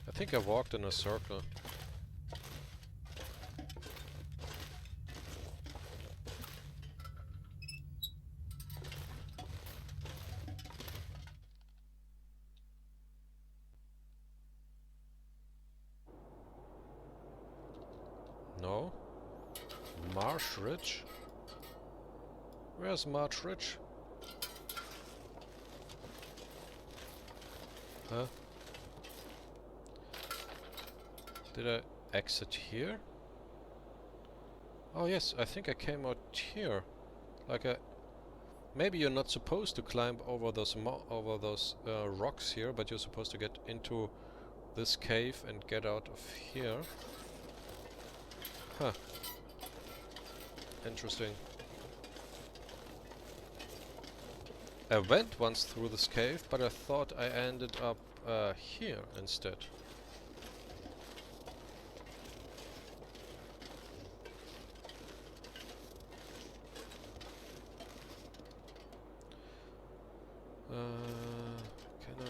I think I walked in a circle. No? Marsh Ridge? Where's Marsh Ridge? Huh? Did I exit here? Oh yes, I think I came out here. Like a... Maybe you're not supposed to climb over those rocks here, but you're supposed to get into this cave and get out of here. Huh. Interesting. I went once through this cave, but I thought I ended up here instead. Can I...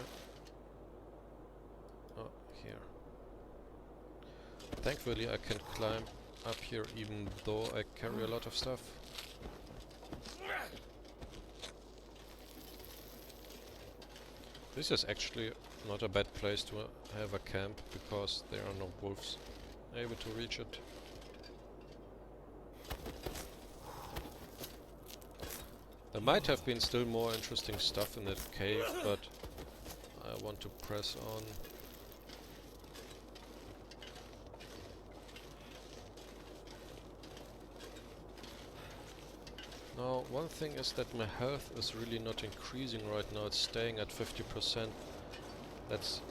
Oh, here. Thankfully I can climb up here even though I carry a lot of stuff. This is actually not a bad place to have a camp because there are no wolves able to reach it. There might have been still more interesting stuff in that cave, but I want to press on. Now, one thing is that my health is really not increasing right now. It's staying at 50%. That's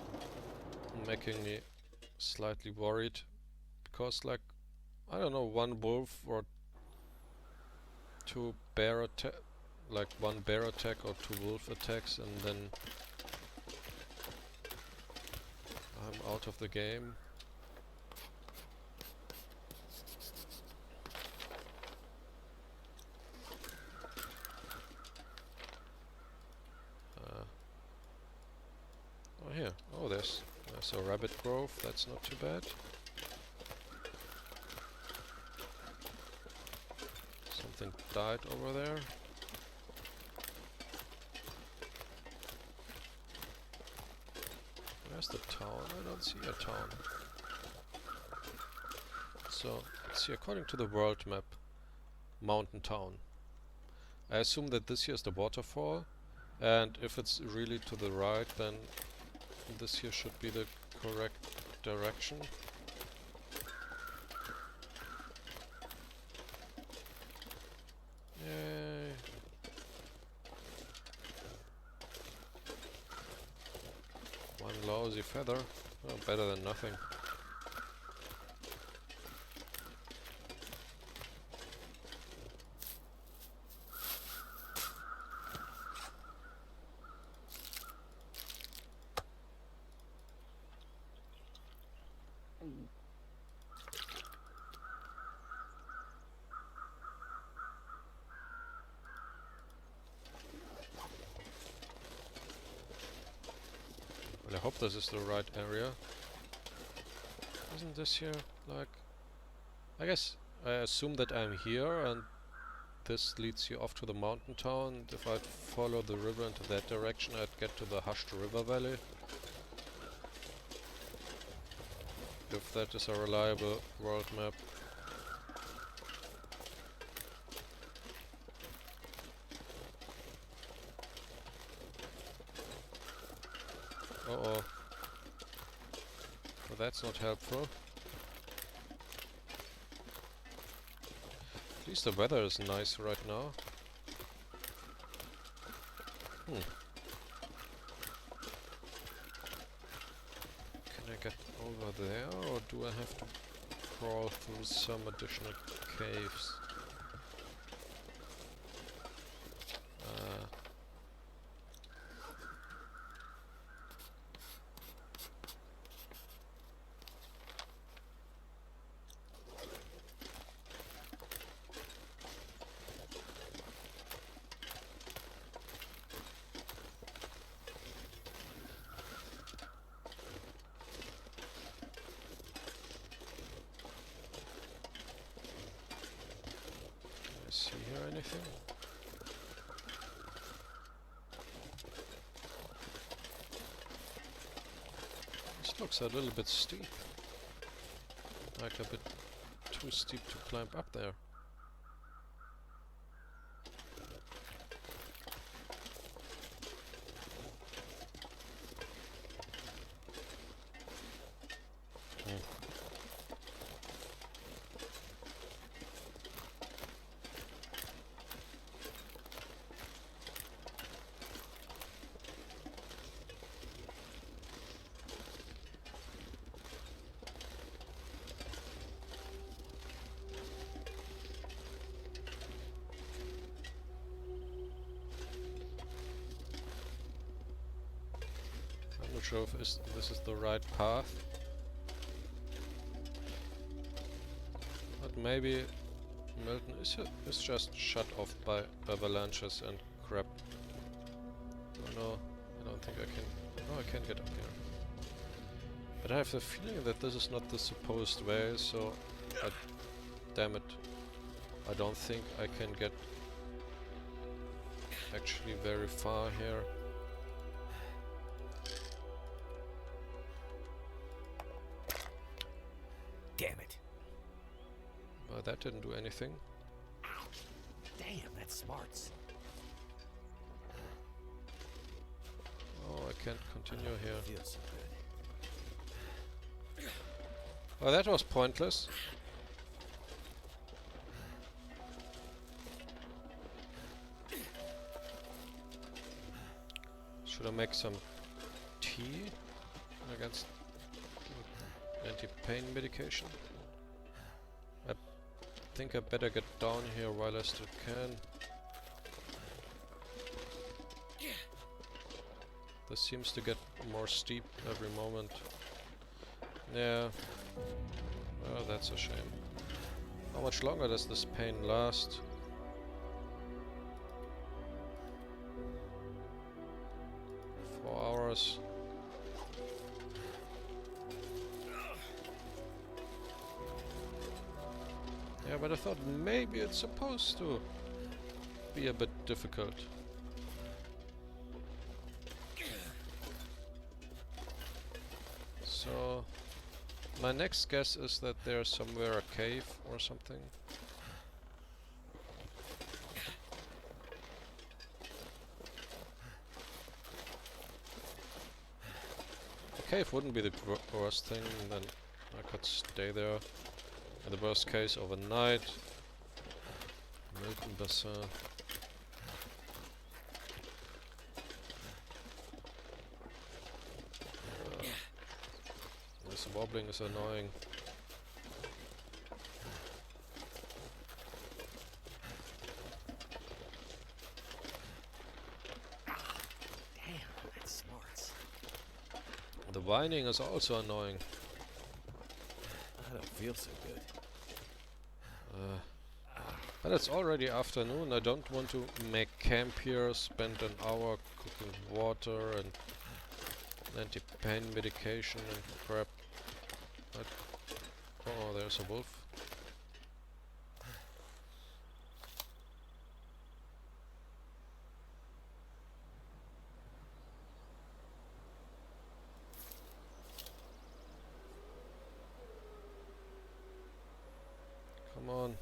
making me slightly worried. Because, like, I don't know, one wolf or two bear attack, like one bear attack or two wolf attacks, and then I'm out of the game. Oh here, oh there's a rabbit grove, that's not too bad. Something died over there. Where's the town? I don't see a town. So, let's see, according to the world map, mountain town. I assume that this here is the waterfall, and if it's really to the right, then this here should be the correct direction. Yay. One lousy feather. Oh, better than nothing. Well, I hope this is the right area. Isn't this here, like... I guess I assume that I'm here and this leads you off to the mountain town. If I'd follow the river into that direction, I'd get to the hushed river valley. If that is a reliable world map. Uh-oh. Well, that's not helpful. At least the weather is nice right now. Can I get over there, or do I have to crawl through some additional caves? See here anything? This looks a little bit steep. Like a bit too steep to climb up there. I'm not sure if this is the right path. But maybe Milton is just shut off by avalanches and crap. Oh no, I don't think I can... No, I can't get up here. But I have the feeling that this is not the supposed way, so... damn it. I don't think I can get actually very far here. Damn it. Well, that didn't do anything. Damn, that's smarts. Oh, I can't continue here. Feels so good. Oh, that was pointless. Should I make some tea against anti-pain medication? I think I better get down here while I still can. This seems to get more steep every moment. Yeah. Oh, that's a shame. How much longer does this pain last? Hours. Yeah, but I thought maybe it's supposed to be a bit difficult. So my next guess is that there's somewhere a cave or something. Cave wouldn't be the worst thing, and then I could stay there in the worst case overnight. Milton Bassin. This wobbling is annoying. The whining is also annoying. I don't feel so good. But it's already afternoon. I don't want to make camp here, spend an hour cooking water and anti-pain medication and crap. Oh, there's a wolf. Come on.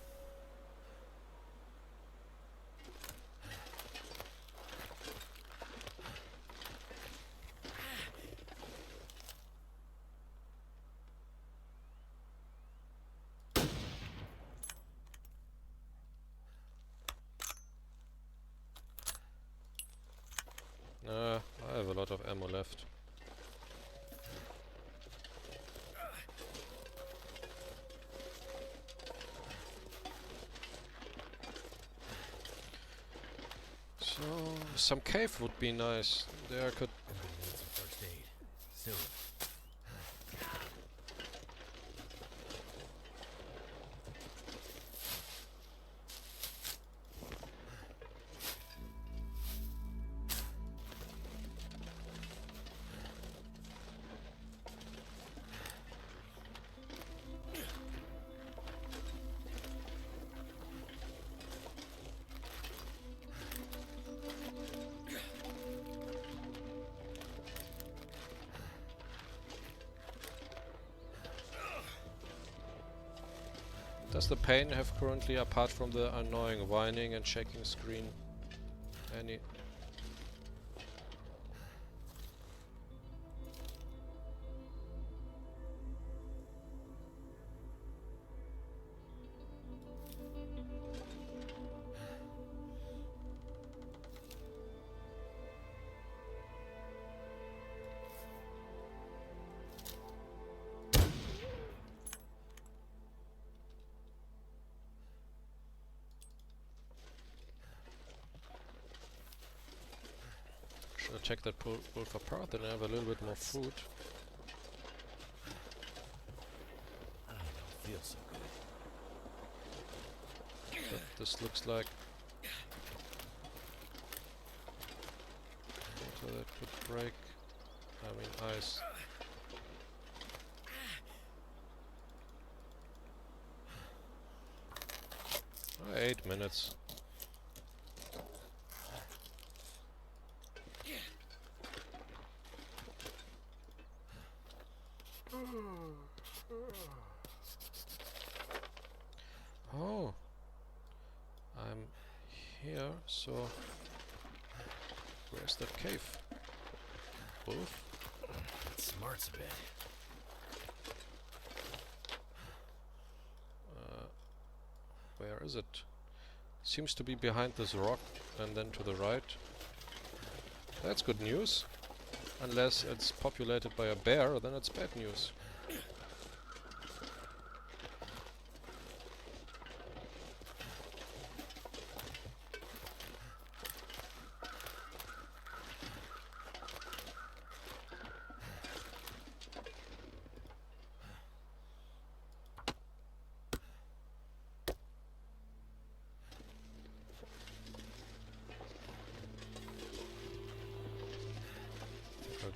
I have a lot of ammo left. So, some cave would be nice. There I could... I'm gonna need some first aid. Soon. Does the pain have currently, apart from the annoying whining and shaking screen, any... Should I check that wolf apart, then I have a little bit more food. I don't feel so good. But this looks like... water that could break. I mean ice. 8 minutes. Oh, I'm here, so where's that cave? Wolf? That smarts a bit. Where is it? Seems to be behind this rock and then to the right. That's good news. Unless it's populated by a bear, then it's bad news.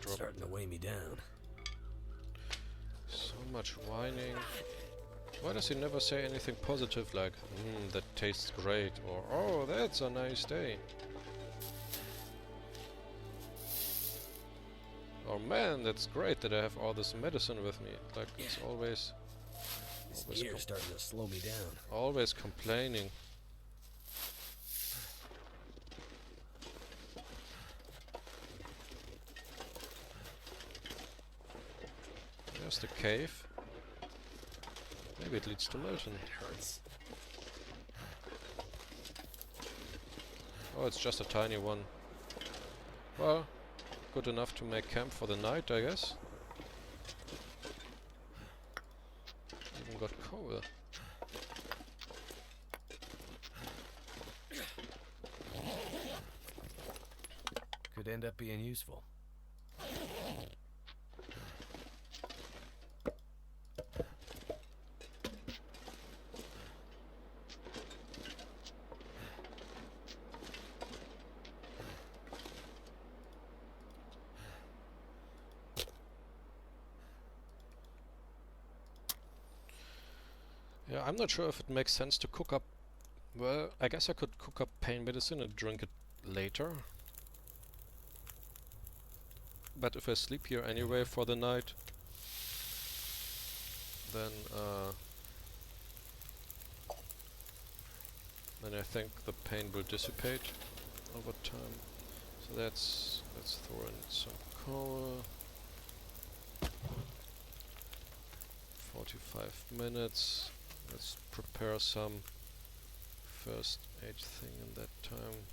Starting to weigh me down. So much whining. Why does he never say anything positive like, that tastes great, or oh, that's a nice day? Oh man, that's great that I have all this medicine with me. Like, it's always... This gear's starting to slow me down. Always complaining. There's the cave. Maybe it leads to Milton. It hurts. Oh, it's just a tiny one. Well, good enough to make camp for the night, I guess. Even got coal. Could end up being useful. Yeah, I'm not sure if it makes sense to cook up... Well, I guess I could cook up pain medicine and drink it later. But if I sleep here anyway for the night, then I think the pain will dissipate over time. So let's throw in some coal. 45 minutes. Let's prepare some first aid thing in that time.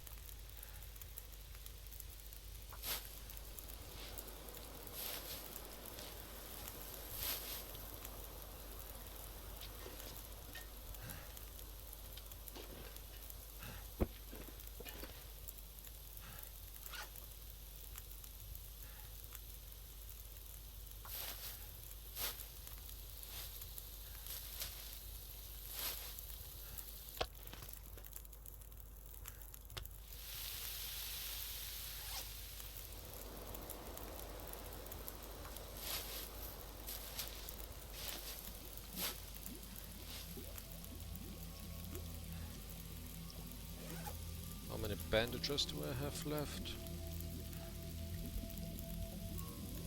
How many bandages do I have left?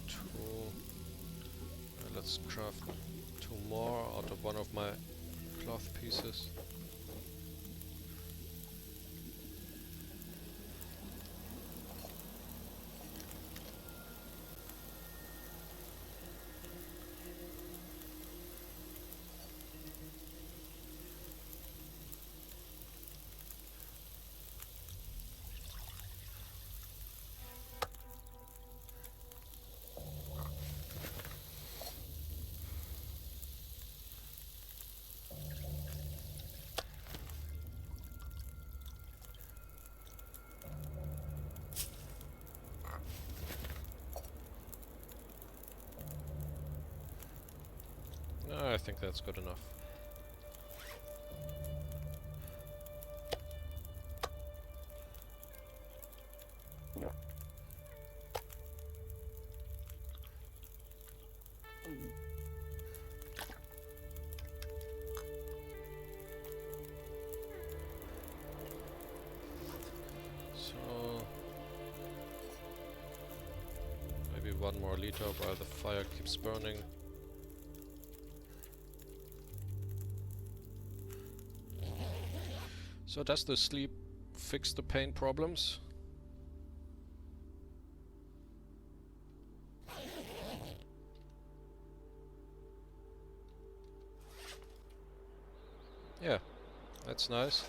2. Let's craft 2 more out of one of my cloth pieces. I think that's good enough. So maybe 1 more liter while the fire keeps burning. So does the sleep fix the pain problems? Yeah, that's nice.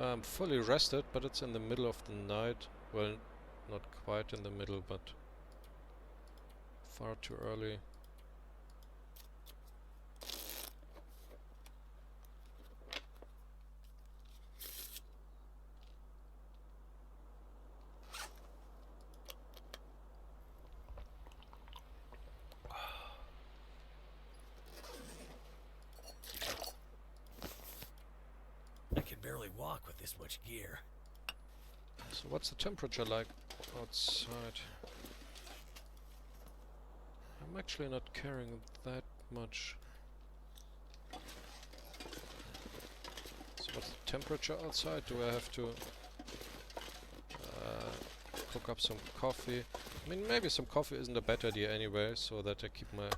I'm fully rested, but it's in the middle of the night. Well, Not quite in the middle, but far too early. I can barely walk with this much gear. So what's the temperature like outside? I'm actually not carrying that much. So what's the temperature outside? Do I have to cook up some coffee? I mean, maybe some coffee isn't a bad idea anyway, so that I keep my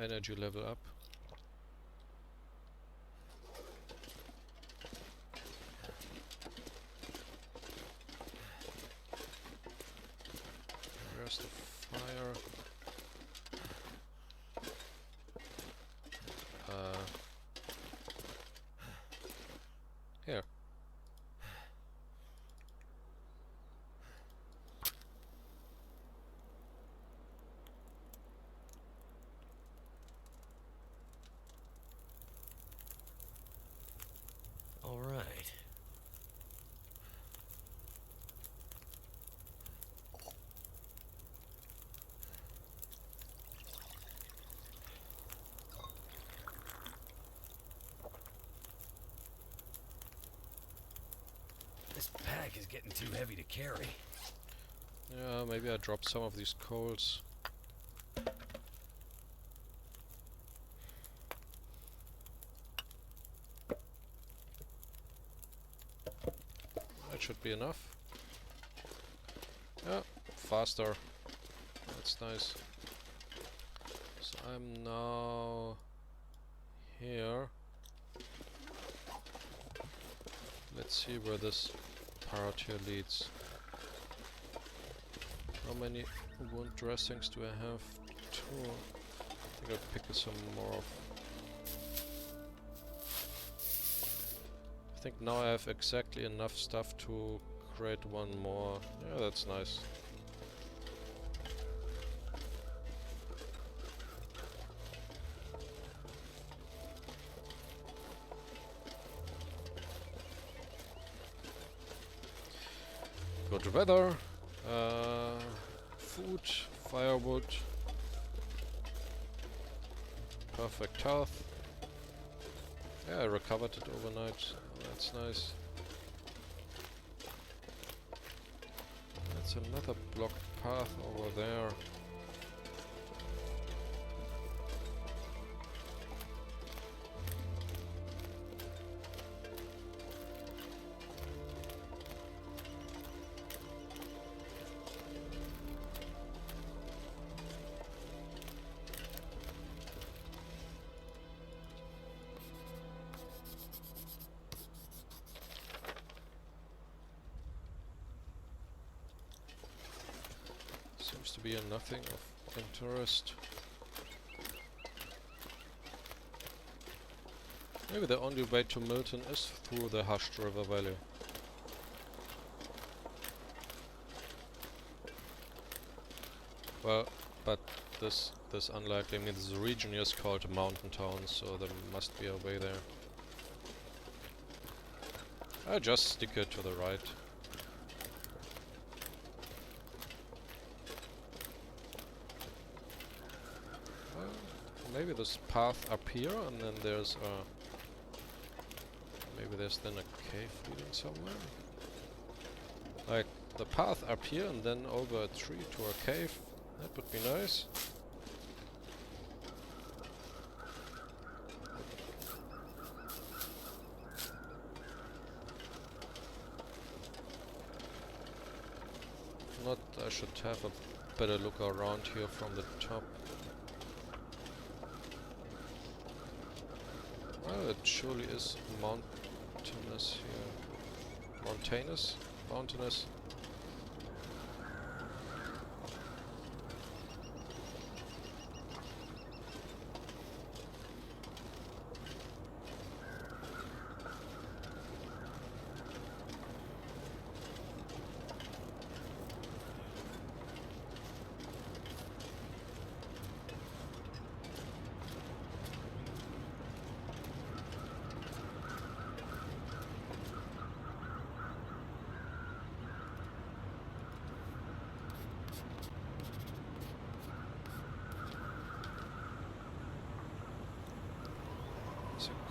energy level up. Where's the fire? Here. All right. This pack is getting too heavy to carry. Yeah, maybe I drop some of these coals. That should be enough. Yeah, faster. That's nice. So I'm now here. Let's see where this part here leads. How many wound dressings do I have? 2. I think I'll pick some more off. I think now I have exactly enough stuff to create one more. Yeah, that's nice. Good weather. Food, firewood. Perfect health. Yeah, I recovered it overnight. Oh, that's nice. That's another blocked path over there. Seems to be a nothing of interest. Maybe the only way to Milton is through the hushed river valley. Well, but this unlikely. I mean, this region is called a mountain town, so there must be a way there. I just stick it to the right. Maybe this path up here, and then there's a... Maybe there's then a cave leading somewhere? Like, the path up here, and then over a tree to a cave. That would be nice. If not, I should have a better look around here from the top. Well, it surely is mountainous here. Mountainous? Mountainous.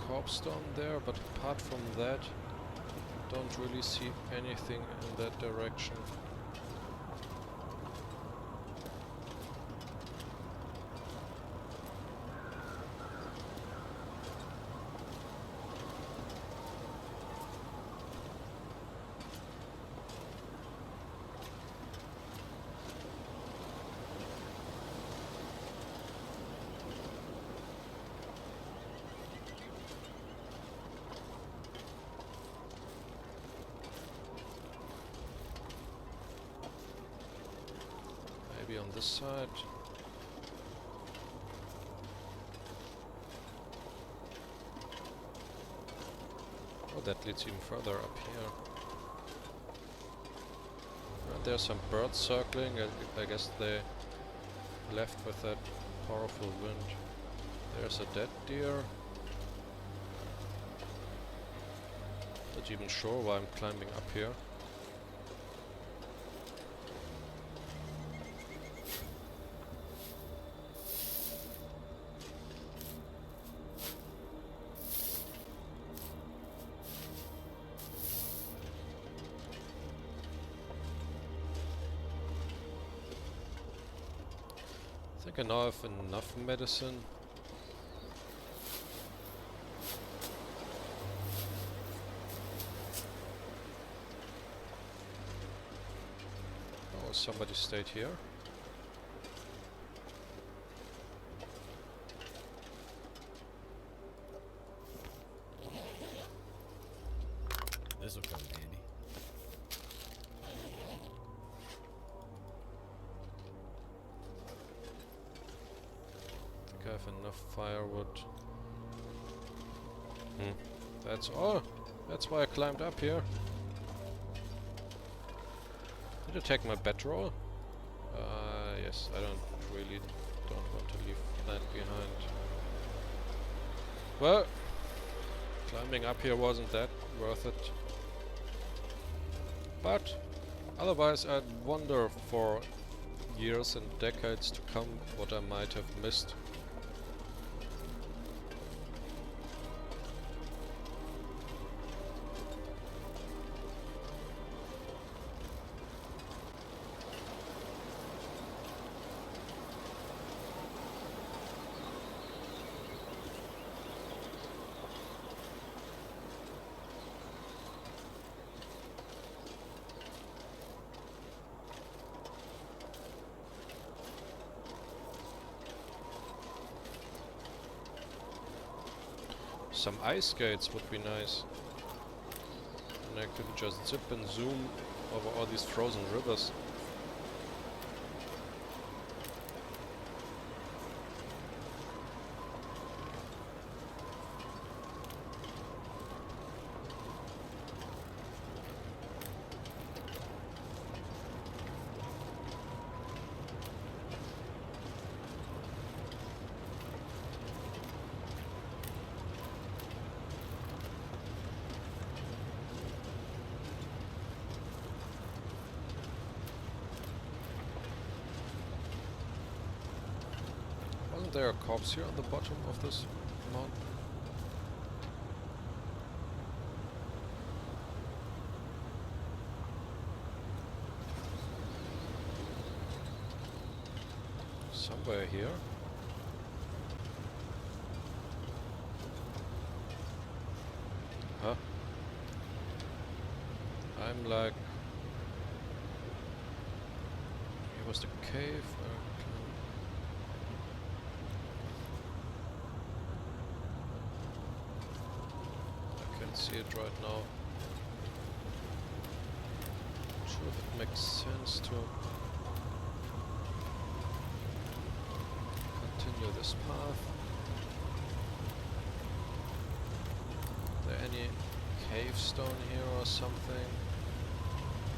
corpse down there, but apart from that, don't really see anything in that direction. Maybe on this side. Oh, that leads even further up here. And there's some birds circling. I guess they left with that powerful wind. There's a dead deer. Not even sure why I'm climbing up here. I think I now have enough medicine. Oh, somebody stayed here. This'll come in handy. I have enough firewood. That's all. That's why I climbed up here. Did I take my bedroll? Yes, I don't want to leave that behind. Well, climbing up here wasn't that worth it. But otherwise I'd wonder for years and decades to come what I might have missed. Some ice skates would be nice. And I could just zip and zoom over all these frozen rivers. Wasn't there a corpse here on the bottom of this mountain? Somewhere here. Huh? I'm like... Here was the cave. I can't see it right now. Not sure if it makes sense to continue this path. Is there any cave stone here or something?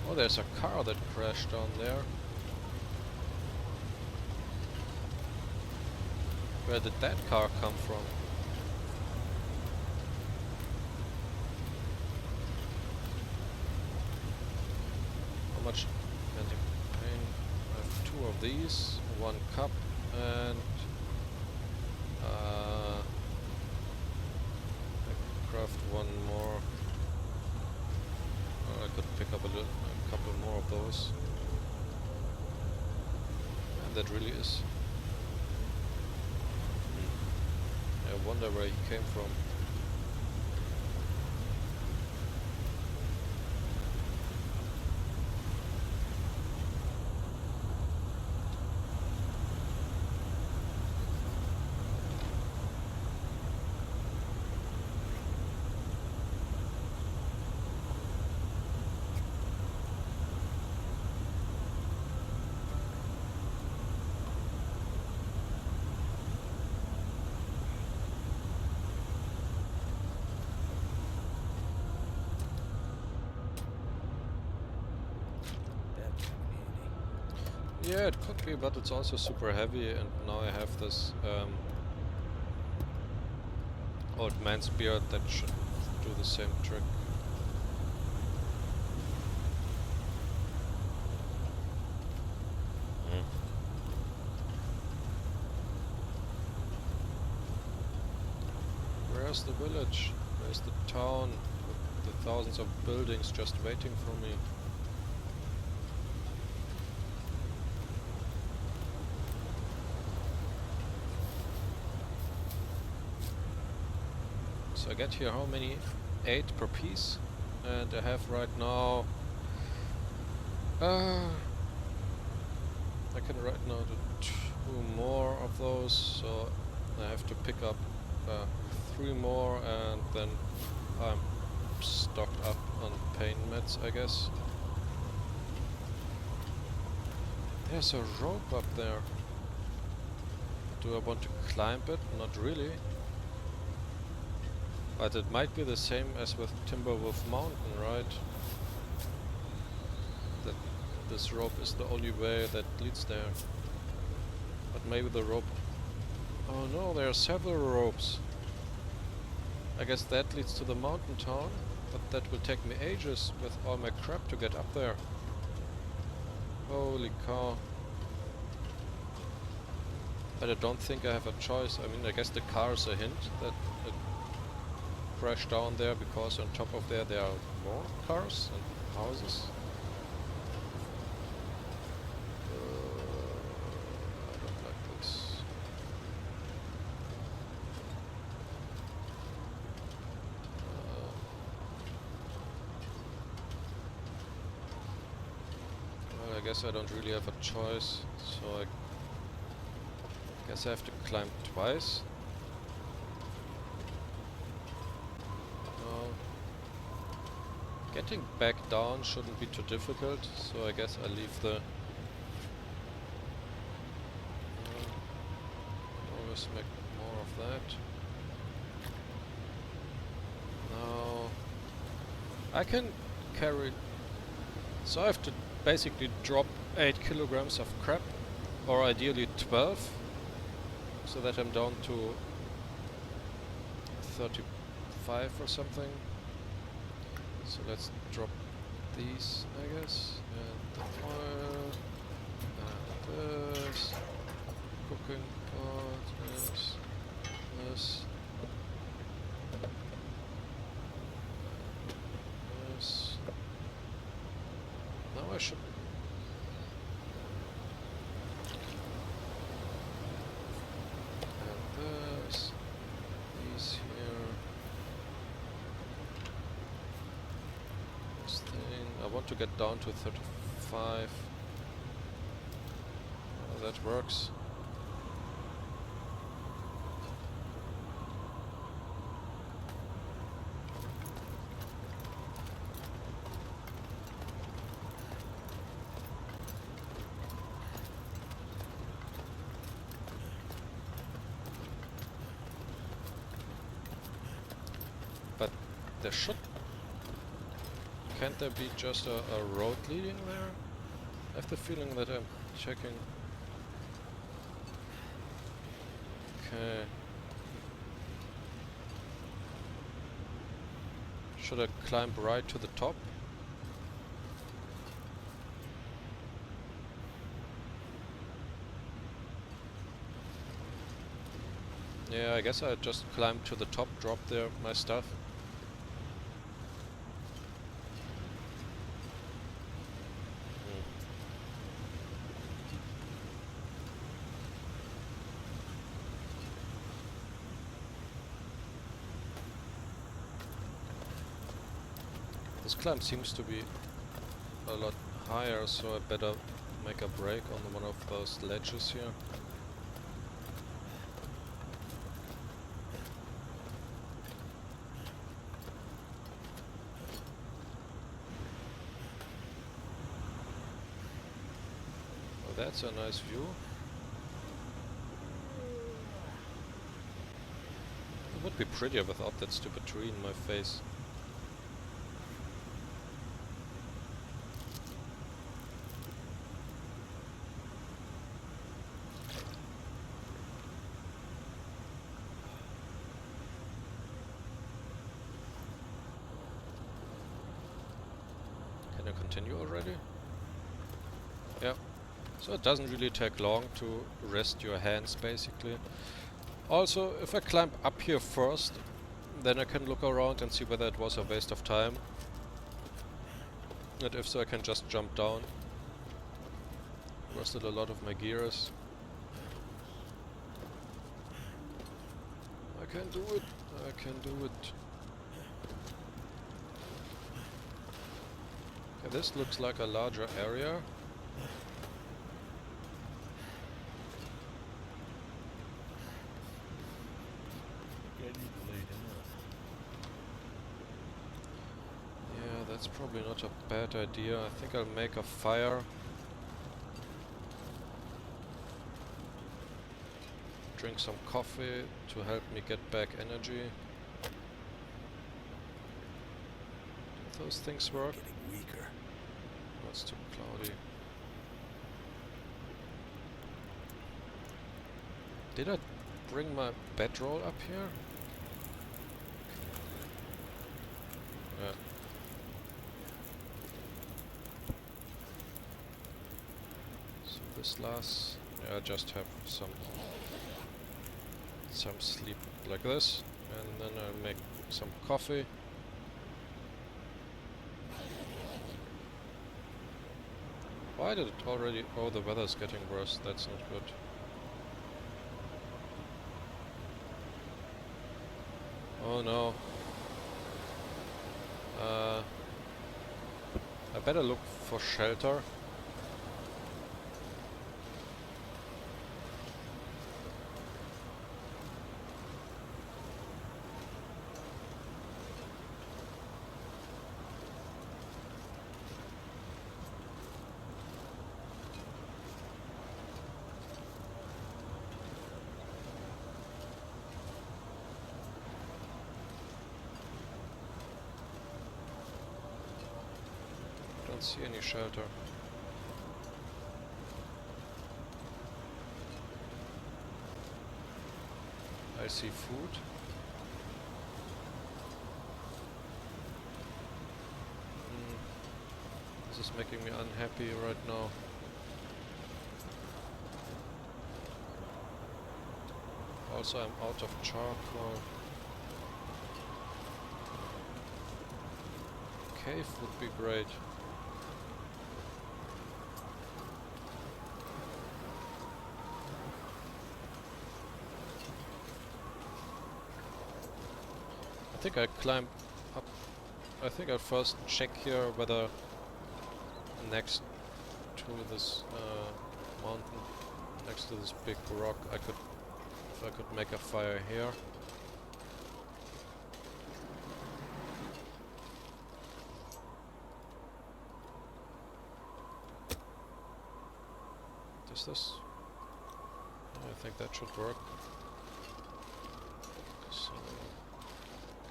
Oh, there's a car that crashed down there. Where did that car come from? How much anti-pain? I have 2 of these, 1 cup, and craft one more. I could pick up a couple more of those. And that really is. I wonder where he came from. Yeah, it could be, but it's also super heavy, and now I have this old man's beard that should do the same trick. Where's the village? Where's the town with the thousands of buildings just waiting for me? So I get here how many? 8 per piece, and I have right now I can right now do 2 more of those, so I have to pick up 3 more, and then I'm stocked up on pain meds, I guess. There's a rope up there. Do I want to climb it? Not really. But it might be the same as with Timberwolf Mountain, right? That this rope is the only way that leads there. But maybe the rope... Oh no, there are several ropes. I guess that leads to the mountain town, but that will take me ages with all my crap to get up there. Holy cow. But I don't think I have a choice. I mean, I guess the car is a hint that it crashed down there, because on top of there are more cars and houses. I don't like this. Well, I guess I don't really have a choice, so I guess I have to climb twice. Getting back down shouldn't be too difficult, so I guess I leave the... always make more of that. Now I can carry... So I have to basically drop 8 kilograms of crap, or ideally 12, so that I'm down to 35 or something. So let's drop these, I guess, and the oil, and this, cooking pot, this, Now I should... and this, these here. I want to get down to 35. That works. But there should... Can't there be just a road leading there? I have the feeling that I'm checking... Okay. Should I climb right to the top? Yeah, I guess I just climb to the top, drop there my stuff, This climb seems to be a lot higher, so I better make a break on one of those ledges here. Oh, that's a nice view. It would be prettier without that stupid tree in my face. Can I continue already? Yeah. So it doesn't really take long to rest your hands, basically. Also, if I climb up here first, then I can look around and see whether it was a waste of time. And if so, I can just jump down. Rested a lot of my gears. I can do it. I can do it. Okay, this looks like a larger area. Yeah, that's probably not a bad idea. I think I'll make a fire. Drink some coffee to help me get back energy. Do those things work? Getting weaker. Oh, it's too cloudy. Did I bring my bedroll up here? Yeah. So this lasts. Yeah, I just have some sleep like this, and then I'll make some coffee. Why did it already... Oh, the weather's getting worse. That's not good. Oh no. I better look for shelter. Don't see any shelter. I see food. This is making me unhappy right now. Also, I'm out of charcoal. Cave would be great. I think I climb up. I think I'll first check here whether next to this mountain, next to this big rock, if I could make a fire here. Does this? I think that should work. So,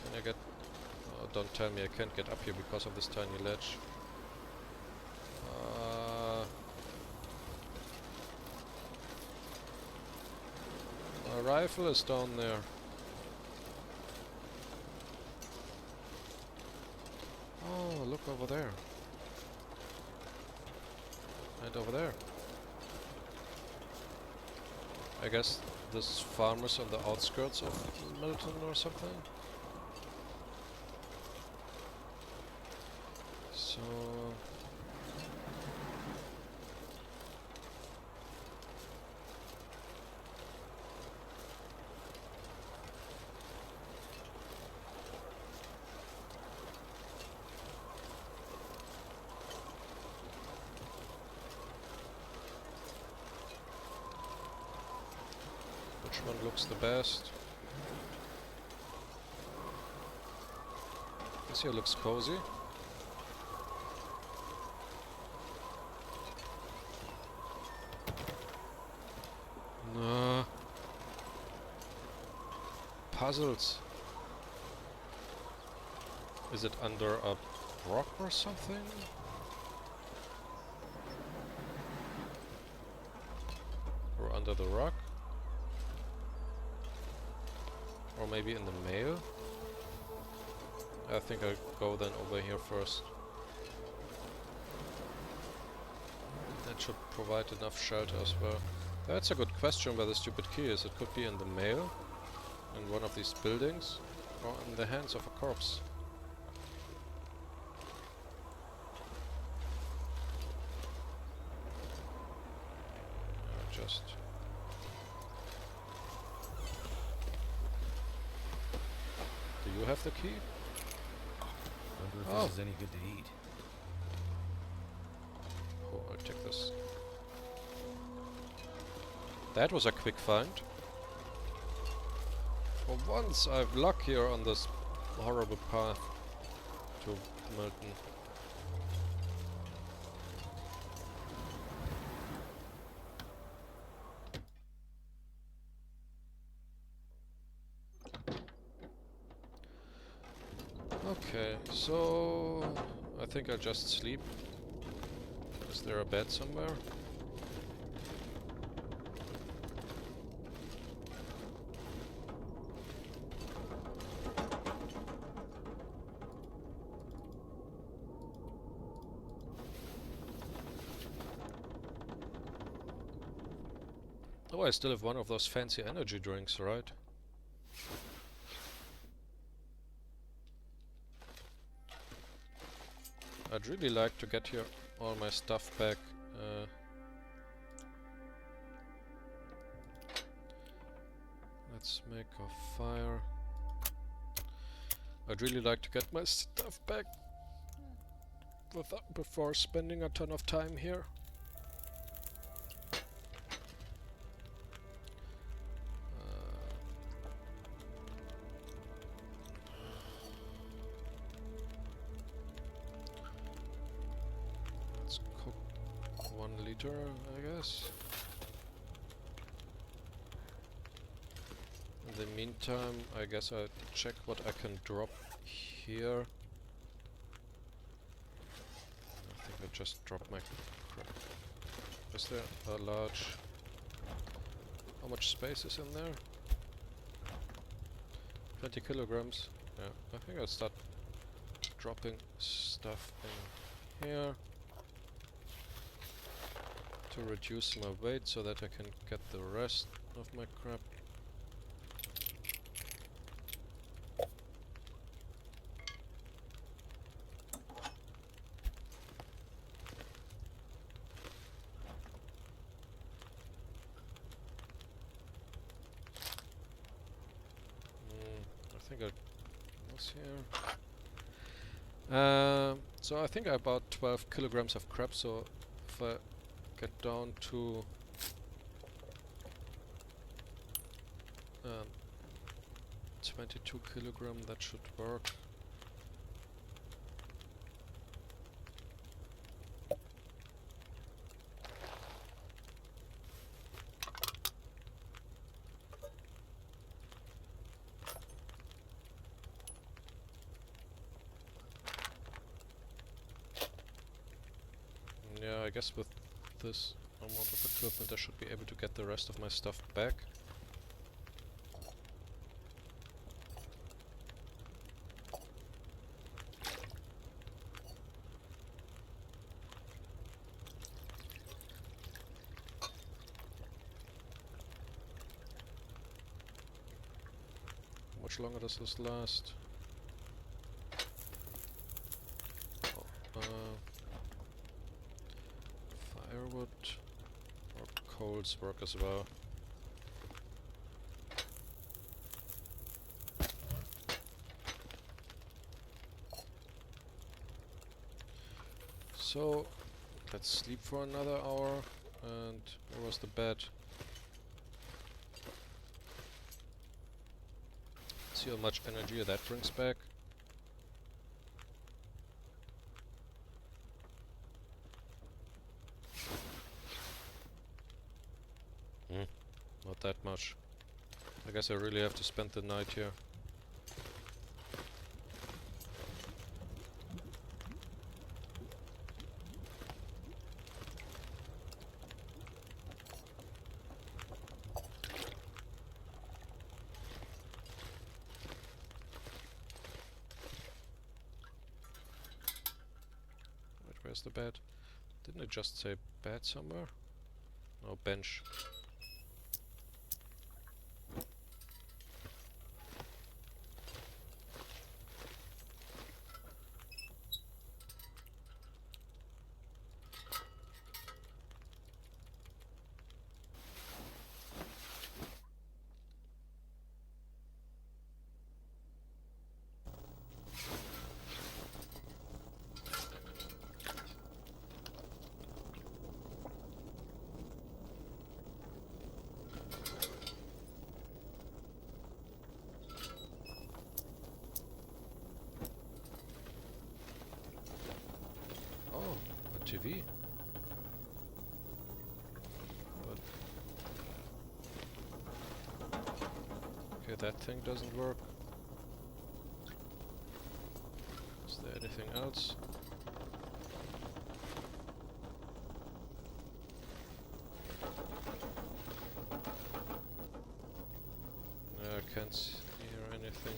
can I get... Oh, don't tell me I can't get up here because of this tiny ledge. My rifle is down there. Oh, look over there. And over there. I guess this farm is on the outskirts of Milton or something. So... one looks the best. This here looks cozy. No. Puzzles. Is it under a rock or something? Or under the rock? Or maybe in the mail? I think I'll go then over here first. That should provide enough shelter as well. That's a good question where the stupid key is. It could be in the mail, in one of these buildings, or in the hands of a corpse. Just... Do you have the key? Wonder if this is any good to eat. Oh, I'll take this. That was a quick find. For once I've luck here on this horrible path to Milton. Okay, so I think I'll just sleep. Is there a bed somewhere? Oh, I still have one of those fancy energy drinks, right? I'd really like to get here all my stuff back. Let's make a fire. I'd really like to get my stuff back before spending a ton of time here. Let's cook 1 liter, I guess. In the meantime, I guess I'll check what I can drop here. I think I just dropped my crap. Is there a large... How much space is in there? 20 kilograms. Yeah, I think I'll start dropping stuff in here to reduce my weight so that I can get the rest of my crap. I think I was here. So I think I bought 12 kilograms of crap, so if I get down to 22 kilogram, that should work. Yeah, I guess with this amount of equipment I should be able to get the rest of my stuff back. How much longer does this last? Oh, firewood or coals work as well. So let's sleep for another hour. And where was the bed? Let's see how much energy that brings back. Not that much. I guess I really have to spend the night here. Wait, where's the bed? Didn't it just say bed somewhere? No, bench. Oh, a TV. But okay, that thing doesn't work. Is there anything else? No, I can't hear anything.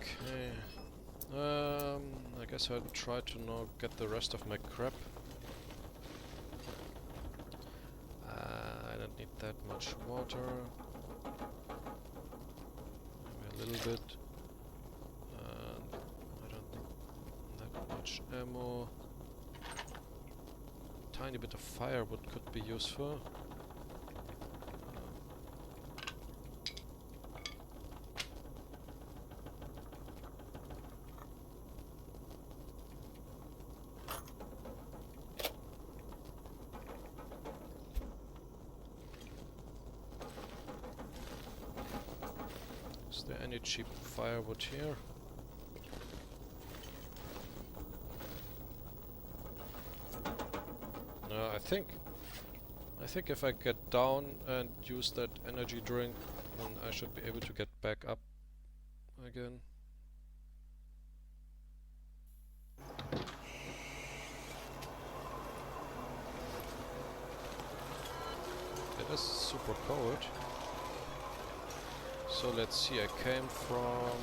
Okay. I guess I'll try to now get the rest of my crap. I don't need that much water. Maybe a little bit. I don't need that much ammo. Tiny bit of firewood could be useful. Is there any cheap firewood here? No, I think if I get down and use that energy drink, then I should be able to get back up again. It is super cold. So let's see, I came from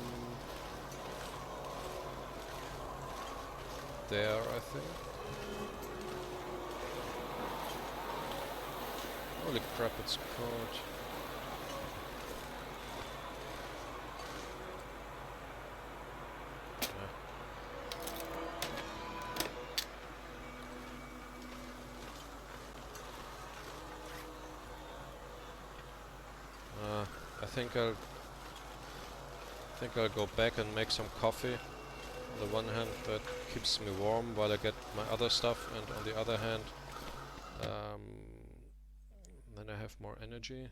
there, I think. Holy crap, it's cold. I think I'll go back and make some coffee. On the one hand, that keeps me warm while I get my other stuff, and on the other hand, then I have more energy.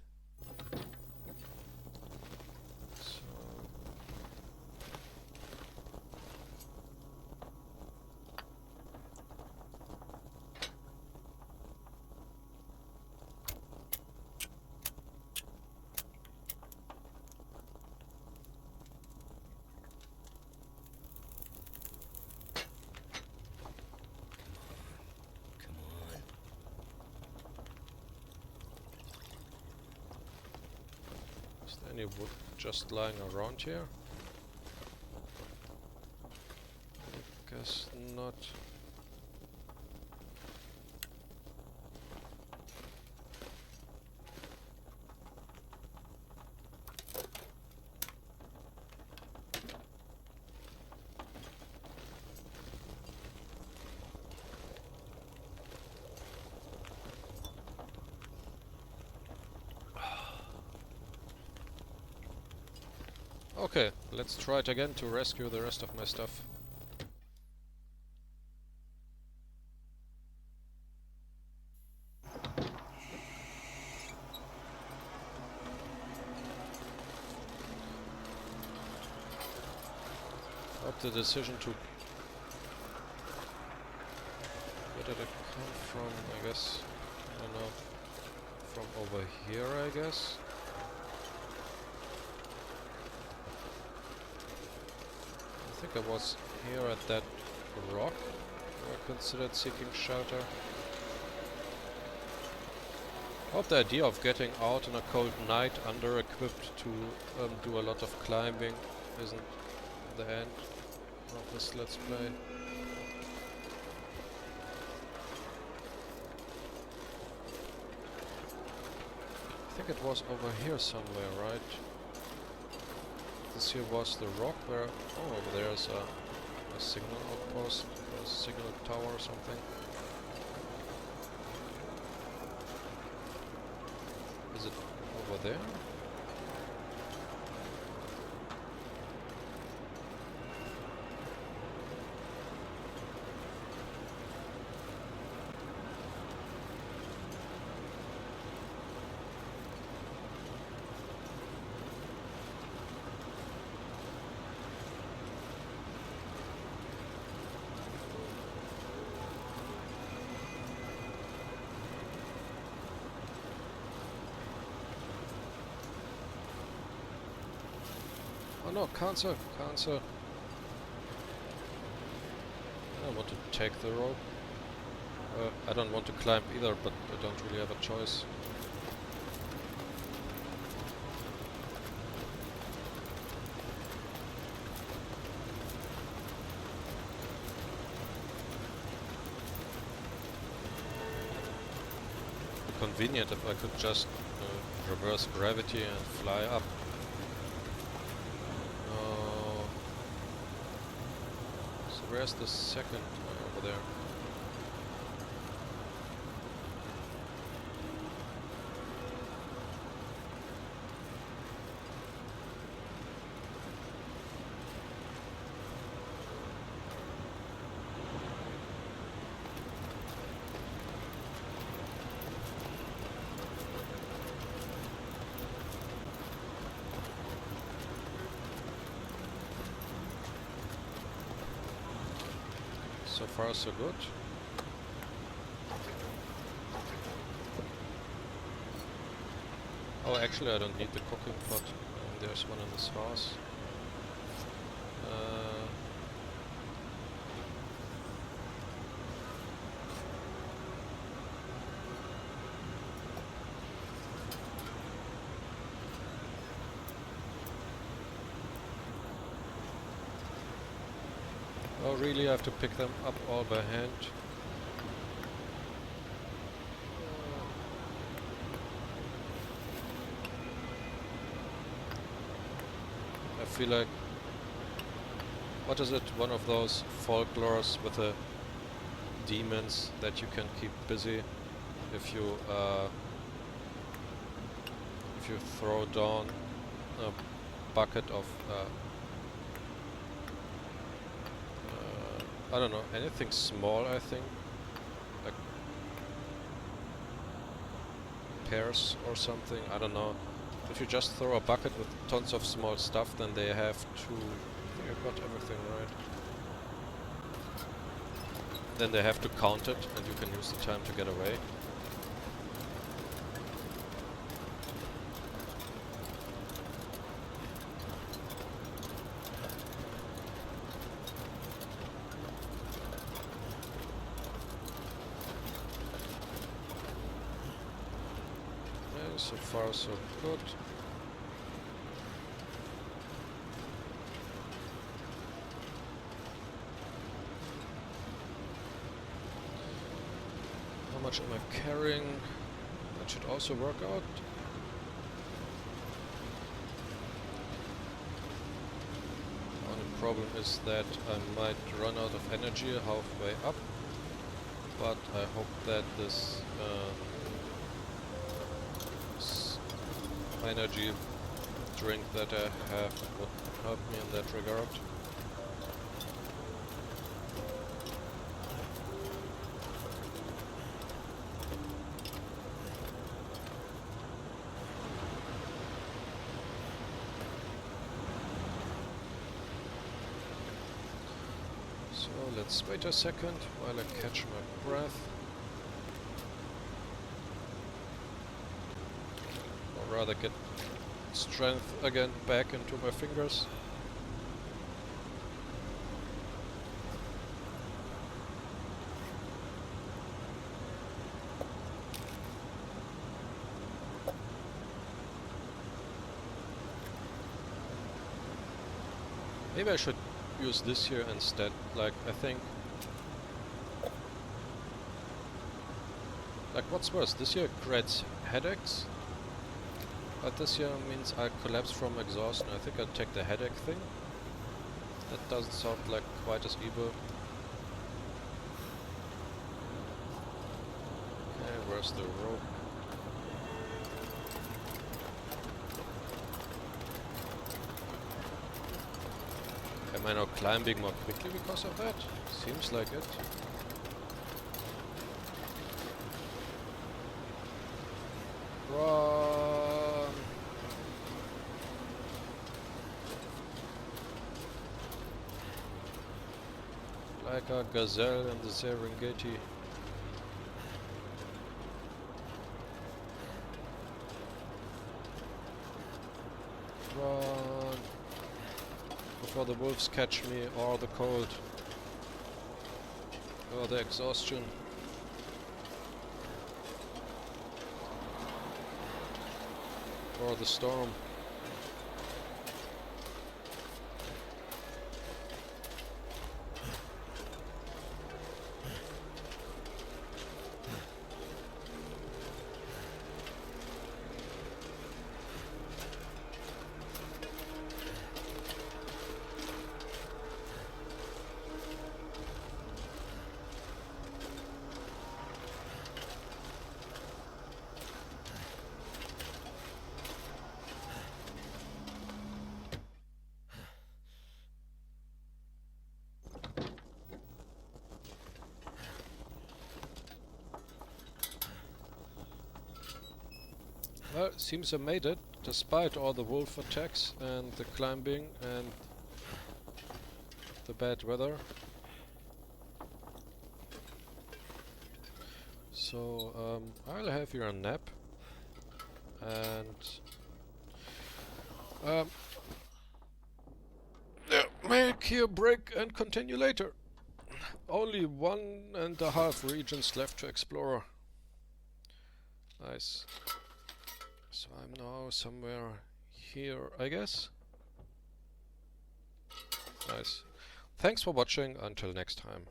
So any wood just lying around here? I guess not. Okay, let's try it again to rescue the rest of my stuff. Hope the decision to... Where did it come from, I guess? I don't know. From over here, I guess? I think I was here at that rock where I considered seeking shelter. Hope the idea of getting out on a cold night under-equipped to do a lot of climbing isn't the end of this Let's Play. I think it was over here somewhere, right? This here was the rock where... Oh, there's a signal outpost, a signal tower or something. Is it over there? Oh no, cancel, cancel. I don't want to take the rope. I don't want to climb either, but I don't really have a choice. Convenient if I could just reverse gravity and fly up. So where's the second over there? So far so good. Oh, actually I don't need the cooking pot. There's one in this house. Oh really, I have to pick them up all by hand. I feel like... What is it? One of those folklores with the demons that you can keep busy if you throw down a bucket of I don't know, anything small, I think, like pears or something, I don't know. If you just throw a bucket with tons of small stuff, then they have to... I think I got everything right. Then they have to count it, and you can use the time to get away. So far so good. How much am I carrying? That should also work out. Only problem is that I might run out of energy halfway up, but I hope that this energy drink that I have would help me in that regard. So let's wait a second while I catch my breath. Or rather get strength again back into my fingers. Maybe I should use this here instead. Like, I think... Like, what's worse? This here creates headaches, but this here means I collapse from exhaustion. I think I'll take the headache thing. That doesn't sound like quite as evil. Okay, where's the rope? Am I now climbing more quickly because of that? Seems like it. Run! Like a gazelle in the Serengeti. Run! Before the wolves catch me, or the cold, or the exhaustion. Or the storm. Well, seems I made it, despite all the wolf attacks and the climbing and the bad weather. So, I'll have here a nap and make here break and continue later. Only 1.5 regions left to explore. Nice. So I'm now somewhere here, I guess. Nice. Thanks for watching. Until next time.